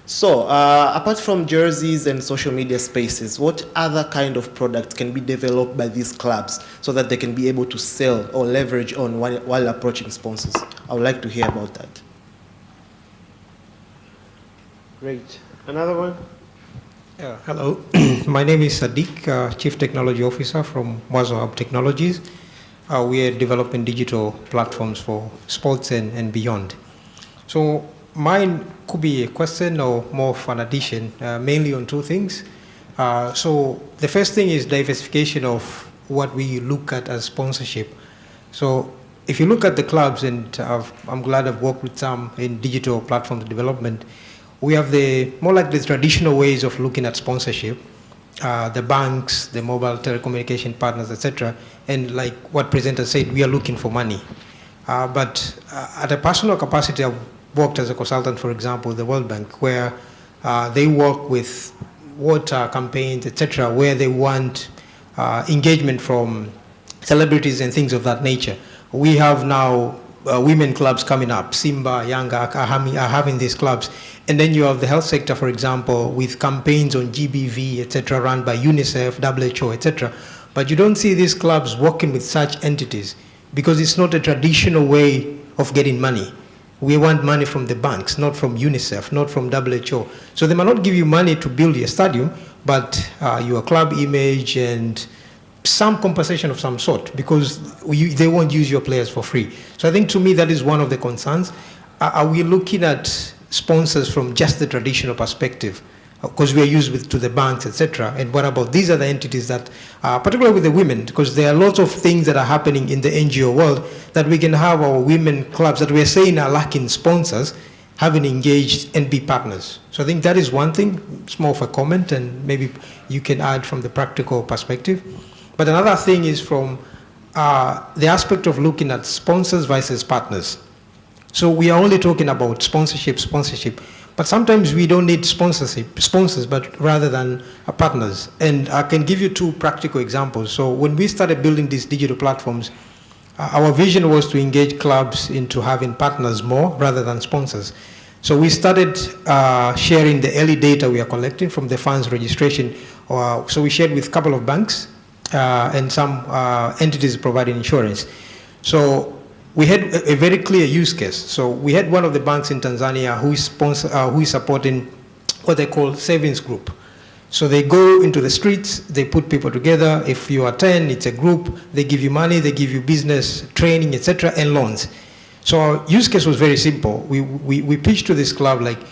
So, apart from jerseys and social media spaces, what other kind of products can be developed by these clubs so that they can be able to sell or leverage on while approaching sponsors? I would like to hear about that. Great. Another one? Hello, my name is Sadiq, Chief Technology Officer from Mwazo Hub Technologies. We are developing digital platforms for sports and beyond. So mine could be a question or more of an addition, mainly on two things. So the first thing is diversification of what we look at as sponsorship. So if you look at the clubs, and I'm glad I've worked with some in digital platform development, we have more like the traditional ways of looking at sponsorship, the banks, the mobile telecommunication partners, etc. And like what presenter said, we are looking for money. But at a personal capacity, I've worked as a consultant, for example, with the World Bank, where they work with water campaigns, etc., where they want engagement from celebrities and things of that nature. We have now women clubs coming up. Simba, Yanga are having these clubs. And then you have the health sector, for example, with campaigns on GBV, etc., run by UNICEF, WHO, etc. But you don't see these clubs working with such entities because it's not a traditional way of getting money. We want money from the banks, not from UNICEF, not from WHO. So they might not give you money to build your stadium, but your club image and some compensation of some sort, because they won't use your players for free. So I think to me that is one of the concerns. Are we looking at sponsors from just the traditional perspective? Because we are used to the banks, etc. And what about these other entities that, particularly with the women, because there are lots of things that are happening in the NGO world that we can have our women clubs that we are saying are lacking sponsors, having engaged and be partners. So I think that is one thing. It's more of a comment, and maybe you can add from the practical perspective. But another thing is from the aspect of looking at sponsors versus partners. So we are only talking about sponsorship, but sometimes we don't need sponsors, but rather than partners. And I can give you two practical examples. So when we started building these digital platforms, our vision was to engage clubs into having partners more rather than sponsors. So we started sharing the early data we are collecting from the funds registration. So we shared with a couple of banks and some entities providing insurance. So we had a very clear use case. So we had one of the banks in Tanzania who is supporting what they call savings group. So they go into the streets, they put people together. If you are 10, it's a group. They give you money, they give you business training, etc., and loans. So our use case was very simple. We pitched to this club like,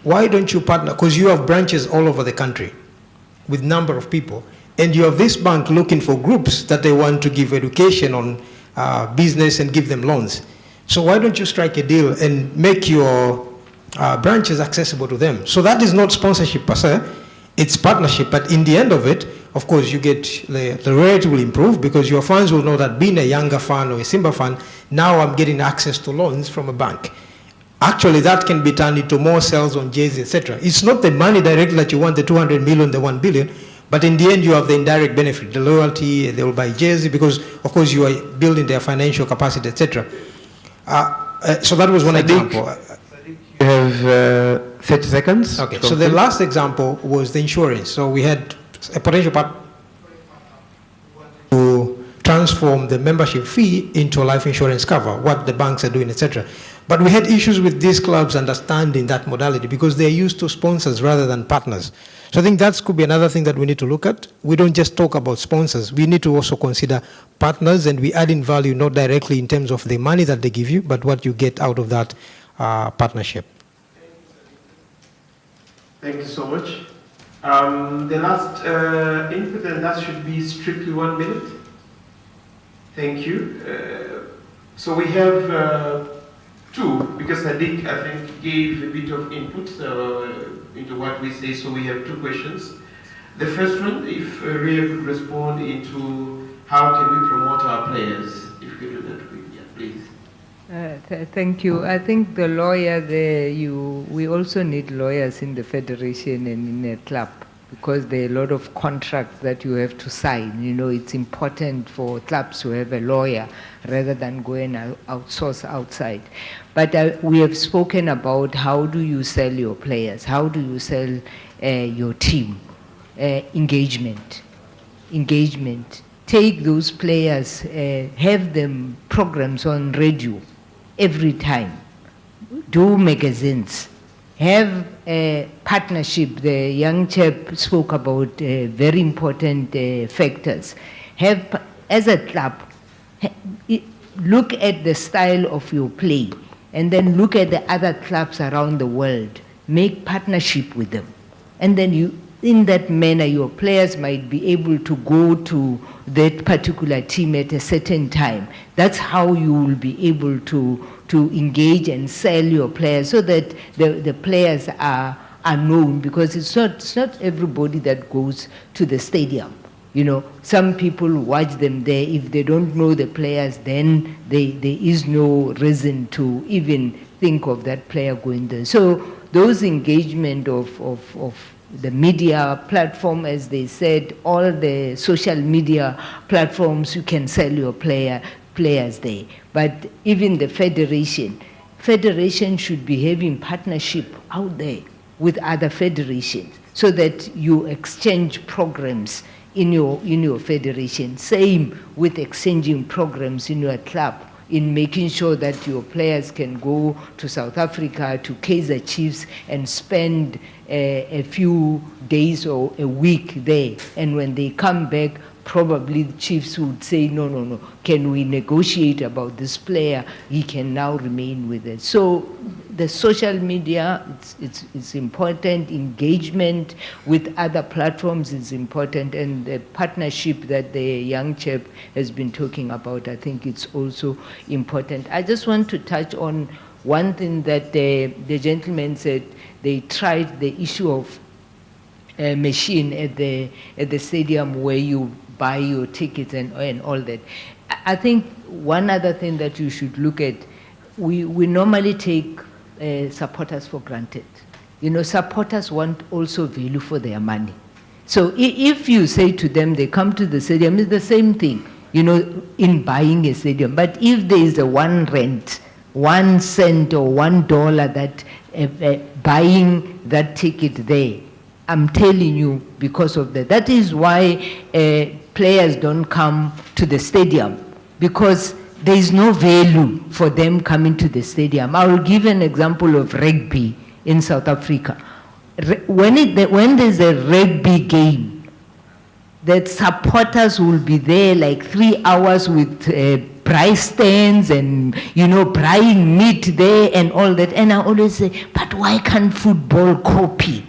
why don't you partner? Because you have branches all over the country with number of people. And you have this bank looking for groups that they want to give education on business and give them loans. So why don't you strike a deal and make your branches accessible to them? So that is not sponsorship per se, it's partnership. But in the end of it, of course, you get the rate will improve because your fans will know that being a Yanga fan or a Simba fan, now I'm getting access to loans from a bank. Actually, that can be turned into more sales on jerseys, etc. It's not the money directly that you want, the 200 million, the 1 billion, but in the end, you have the indirect benefit, the loyalty, they will buy jersey because, of course, you are building their financial capacity, etc. So that was one example. You have 30 seconds. Okay, so the last example was the insurance. So we had a potential partner to transform the membership fee into a life insurance cover, what the banks are doing, etc. But we had issues with these clubs understanding that modality because they're used to sponsors rather than partners. So I think that could be another thing that we need to look at. We don't just talk about sponsors. We need to also consider partners, and we add in value not directly in terms of the money that they give you, but what you get out of that partnership. Thank you so much. The last input, and that should be strictly 1 minute. Thank you. So we have two, because Sadiq, I think, gave a bit of input into what we say, so we have two questions. The first one, if Ria could respond into how can we promote our players, if you could do that quickly, please. Thank you. I think the lawyer there, we also need lawyers in the federation and in a club, because there are a lot of contracts that you have to sign. You know, it's important for clubs to have a lawyer rather than go and outsource outside. But we have spoken about how do you sell your players, how do you sell your team. Engagement. Take those players, have them programs on radio every time. Do magazines. Have a partnership. The young chap spoke about very important factors. Have, as a club, look at the style of your play and then look at the other clubs around the world. Make partnership with them. And then in that manner, your players might be able to go to that particular team at a certain time. That's how you will be able to engage and sell your players, so that the players are known, because it's not everybody that goes to the stadium. You know, some people watch them there. If they don't know the players, then there is no reason to even think of that player going there. So those engagement of the media platform, as they said, all the social media platforms, you can sell your players there. But even the federation should be having partnership out there with other federations, so that you exchange programs in your federation. Same with exchanging programs in your club, in making sure that your players can go to South Africa, to Kaizer Chiefs, and spend a few days or a week there. And when they come back, probably the Chiefs would say, no, can we negotiate about this player? He can now remain with us. So the social media, it's important. Engagement with other platforms is important, and the partnership that the young chap has been talking about, I think it's also important. I just want to touch on one thing that the gentleman said. They tried the issue of a machine at the stadium where you buy your tickets and all that. I think one other thing that you should look at, we normally take supporters for granted. You know, supporters want also value for their money. So if you say to them, they come to the stadium, it's the same thing, you know, in buying a stadium. But if there is a 1 rent, 1 cent or $1 that buying that ticket there, I'm telling you, because of that. That is why players don't come to the stadium, because there is no value for them coming to the stadium. I will give an example of rugby in South Africa. When there's a rugby game, that supporters will be there like 3 hours with price stands and, you know, buying meat there and all that. And I always say, but why can't football copy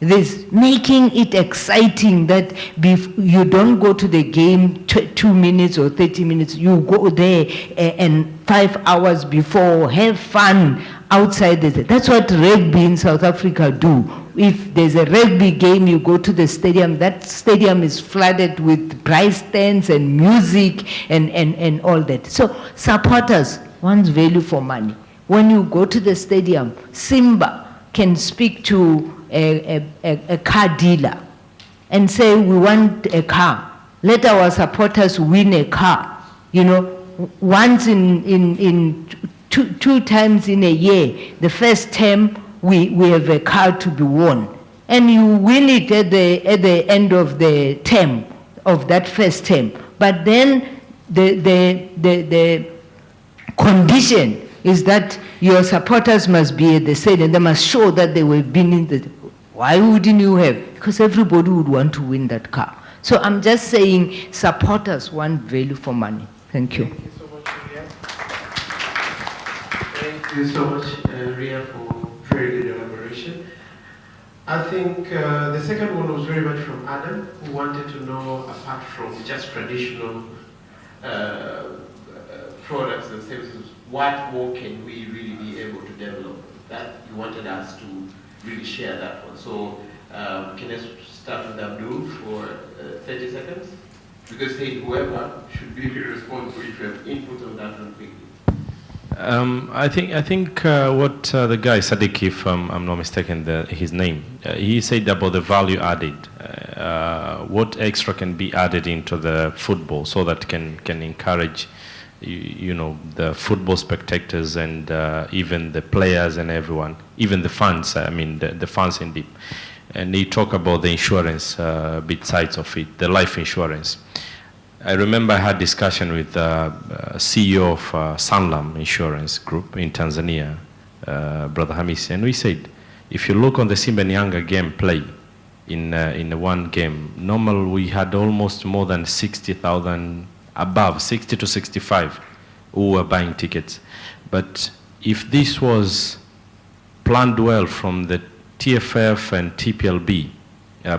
this, making it exciting, that you don't go to the game 2 minutes or 30 minutes, you go there and 5 hours before, have fun outside. That's what rugby in South Africa do. If there's a rugby game, you go to the stadium, that stadium is flooded with prize stands and music and all that. So supporters want value for money. When you go to the stadium, Simba can speak to a car dealer and say, we want a car. Let our supporters win a car. You know, once in two times in a year, the first term, we have a car to be won. And you win it at the end of the term, of that first term. But then the condition is that your supporters must be at the stadium. They must show that they were been in the. Why wouldn't you have? Because everybody would want to win that car. So I'm just saying supporters want value for money. Thank you. Thank you so much, Ria. Thank you so much, Ria, for very good elaboration. I think the second one was very much from Adam, who wanted to know, apart from just traditional products and services, what more can we really be able to develop? That you wanted us to really share that one. So Can I start with Abdul for 30 seconds? Because say whoever should be responsible if you have input on that one quickly. I think what the guy Sadiq, if I'm not mistaken, his name, he said about the value added. What extra can be added into the football so that can encourage, you know, the football spectators and even the players and everyone, even the fans. I mean, the fans in deep. And he talk about the insurance bit sides of it, the life insurance. I remember I had discussion with CEO of Sanlam Insurance Group in Tanzania, Brother Hamisi, and we said, if you look on the Simba and Yanga game play in one game, normal we had almost more than 60,000, above 60 to 65 who were buying tickets. But if this was planned well from the TFF and TPLB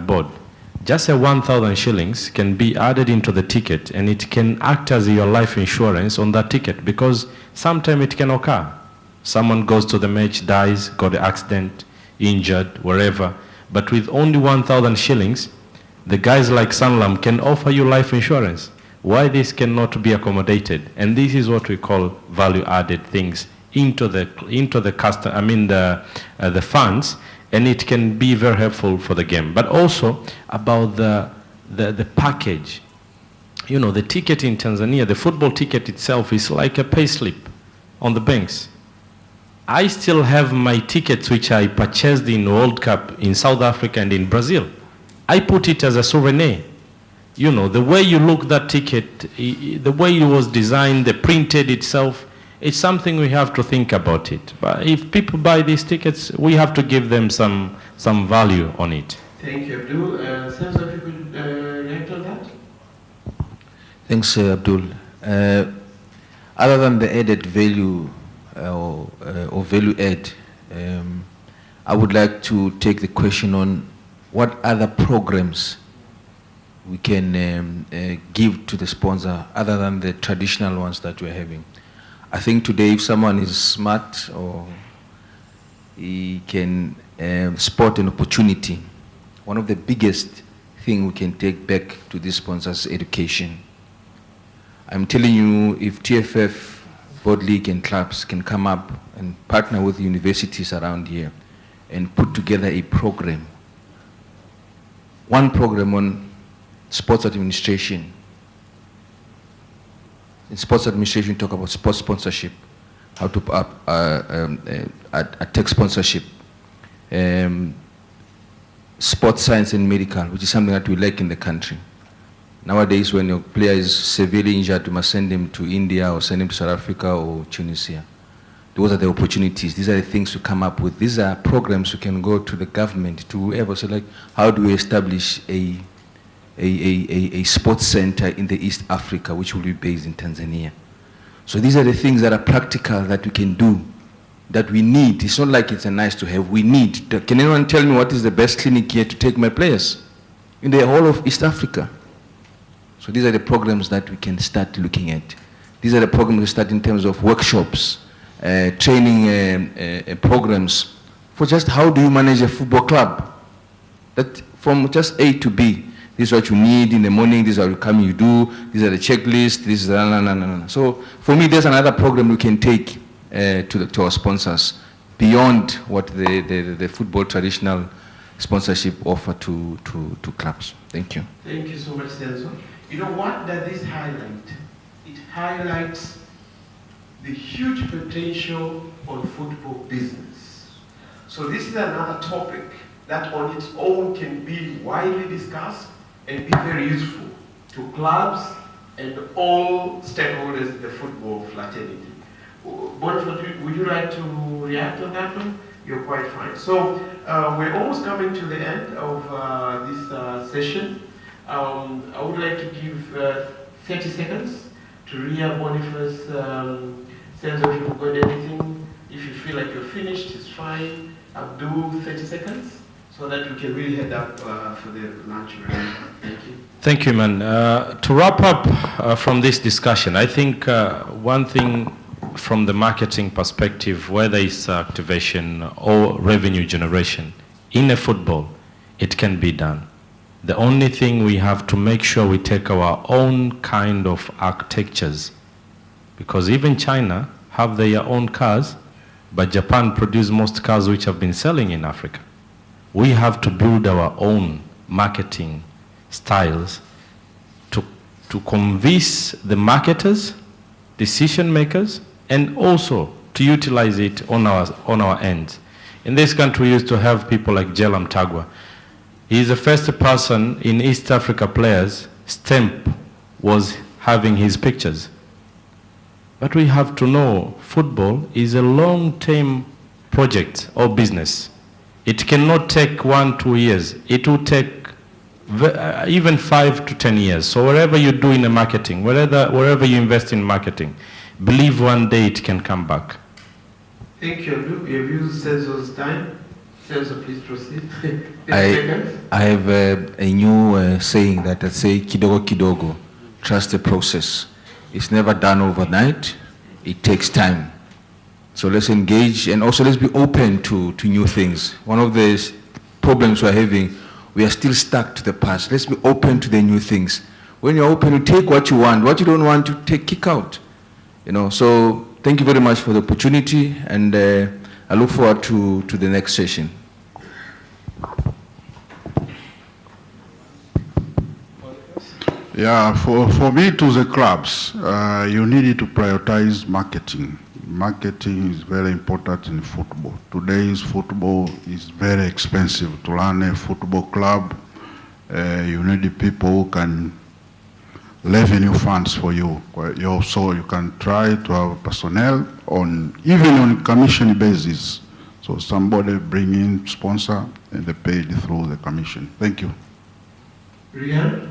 board, just a 1,000 shillings can be added into the ticket, and it can act as your life insurance on that ticket, because sometime it can occur. Someone goes to the match, dies, got an accident, injured, wherever. But with only 1,000 shillings, the guys like Sanlam can offer you life insurance. Why this cannot be accommodated? And this is what we call value-added things into the custom. I mean the funds. And it can be very helpful for the game. But also about the package. You know, the ticket in Tanzania, the football ticket itself is like a pay slip on the banks. I still have my tickets which I purchased in World Cup in South Africa and in Brazil. I put it as a souvenir. You know, the way you look that ticket, the way it was designed, the printed itself, it's something we have to think about it. But if people buy these tickets, we have to give them some value on it. Thank you, Abdul. Sense if you could react on that? Thanks, Abdul. Other than the added value or value add, I would like to take the question on what other programs we can give to the sponsor other than the traditional ones that we're having. I think today if someone is smart or he can spot an opportunity, one of the biggest things we can take back to these sponsors is education. I'm telling you, if TFF, board league and clubs can come up and partner with universities around here and put together a program, one program on sports administration. In sports administration, talk about sports sponsorship, how to take sponsorship, sports science and medical, which is something that we lack in the country. Nowadays, when your player is severely injured, you must send him to India or send him to South Africa or Tunisia. Those are the opportunities. These are the things to come up with. These are programs you can go to the government, to whoever. So like, how do we establish a sports center in the East Africa, which will be based in Tanzania? So these are the things that are practical that we can do, that we need. It's not like it's a nice to have. We need. Can anyone tell me what is the best clinic here to take my players in the whole of East Africa? So these are the programs that we can start looking at. These are the programs we start in terms of workshops, training programs for just how do you manage a football club. That from just A to B, this is what you need in the morning, this is what you do, these are the checklists, this is the So for me, there's another program we can take to our sponsors beyond what the football traditional sponsorship offer to clubs. Thank you. Thank you so much, Senzo. You know, what does this highlight? It highlights the huge potential on football business. So this is another topic that on its own can be widely discussed and be very useful to clubs and all stakeholders in the football fraternity. Boniface, would you like to react on that one? You're quite fine. So we're almost coming to the end of this session. I would like to give 30 seconds to Ria, Boniface, Senzo, if you've got anything. If you feel like you're finished, it's fine. Abdul, 30 seconds, so that we can really head up for the lunch break. Thank you. Thank you, man. To wrap up from this discussion, I think one thing from the marketing perspective, whether it's activation or revenue generation in a football, it can be done. The only thing we have to make sure we take our own kind of architectures, because even China have their own cars, but Japan produce most cars which have been selling in Africa. We have to build our own marketing styles to convince the marketers, decision makers, and also to utilize it on our ends. In this country, we used to have people like Jela Mtagwa. He is the first person in East Africa players, stamp was having his pictures. But we have to know football is a long-term project or business. It cannot take 1-2 years. It will take even 5 to 10 years. So wherever you do in the marketing, wherever you invest in marketing, believe one day it can come back. Thank you. Your views Senso's time. Senso, please proceed. I have a new saying that I say, kidogo kidogo, trust the process. It's never done overnight. It takes time. So let's engage, and also let's be open to new things. One of the problems we're having, we are still stuck to the past. Let's be open to the new things. When you're open, you take what you want. What you don't want, to kick out. So thank you very much for the opportunity, and I look forward to the next session. Yeah, for me, to the clubs, you need to prioritize marketing. Marketing is very important in football. Today's football is very expensive. To run a football club, you need people who can revenue funds for you. So you can try to have personnel even on commission basis. So somebody bring in sponsor and they paid through the commission. Thank you. Rian?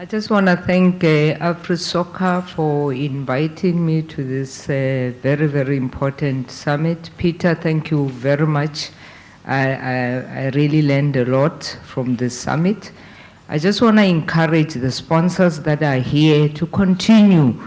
I just want to thank AfriSoccer for inviting me to this very, very important summit. Peter, thank you very much. I really learned a lot from this summit. I just want to encourage the sponsors that are here to continue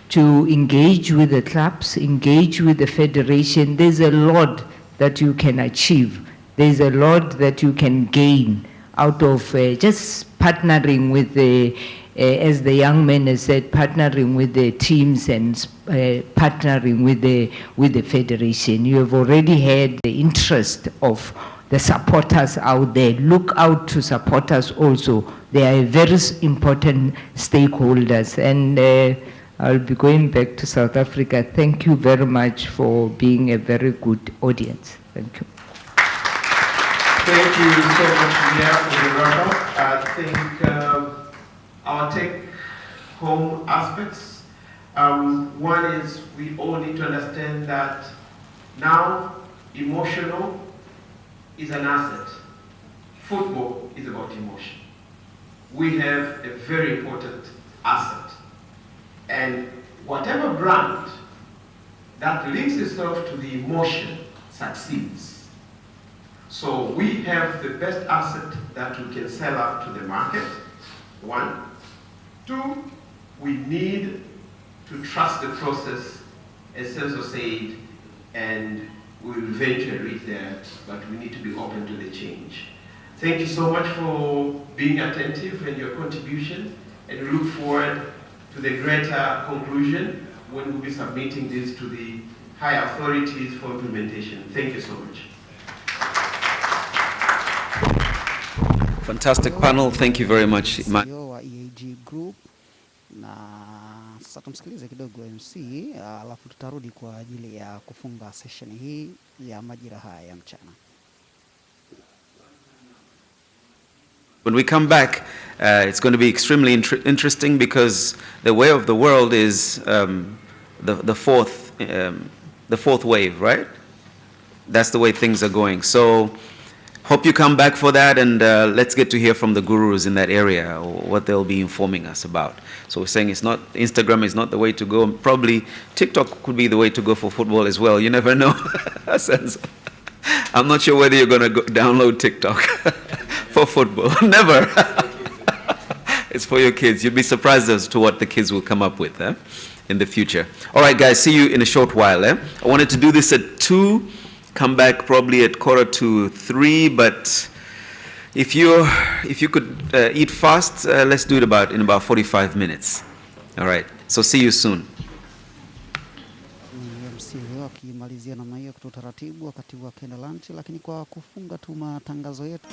to engage with the clubs, engage with the federation. There's a lot that you can achieve. There's a lot that you can gain out of just partnering with the, as the young man has said, partnering with the teams and partnering with the federation. You have already had the interest of the supporters out there. Look out to supporters also. They are very important stakeholders. And I'll be going back to South Africa. Thank you very much for being a very good audience. Thank you. Thank you so much, Leah, for the wrap-up. I think our take-home aspects, one is we all need to understand that now emotional is an asset. Football is about emotion. We have a very important asset. And whatever brand that links itself to the emotion succeeds. So we have the best asset that we can sell out to the market, one. Two, we need to trust the process, as Senso said, and we will eventually reach there, but we need to be open to the change. Thank you so much for being attentive and your contribution, and we look forward to the greater conclusion when we'll be submitting this to the high authorities for implementation. Thank you so much. Fantastic panel. Thank you very much. CEO wa EAG Group, na sasa tumsikilize kidogo MC, alafu tutarudi kwa ajili ya kufunga session hii ya majira haya ya mchana. When we come back, it's going to be extremely interesting because the way of the world is the fourth wave, right? That's the way things are going. So hope you come back for that, and let's get to hear from the gurus in that area, what they'll be informing us about. So we're saying Instagram is not the way to go. Probably TikTok could be the way to go for football as well. You never know. I'm not sure whether you're going to download TikTok for football. Never. It's for your kids. You'll be surprised as to what the kids will come up with in the future. All right, guys, see you in a short while. I wanted to do this at 2. come back probably at 2:45, but if you could eat fast, let's do it in about 45 minutes. All right, so see you soon. Akimalizia namna hiyo kwa utaratibu wakati wa kenda lunch, lakini kwa kufunga tu matangazo yetu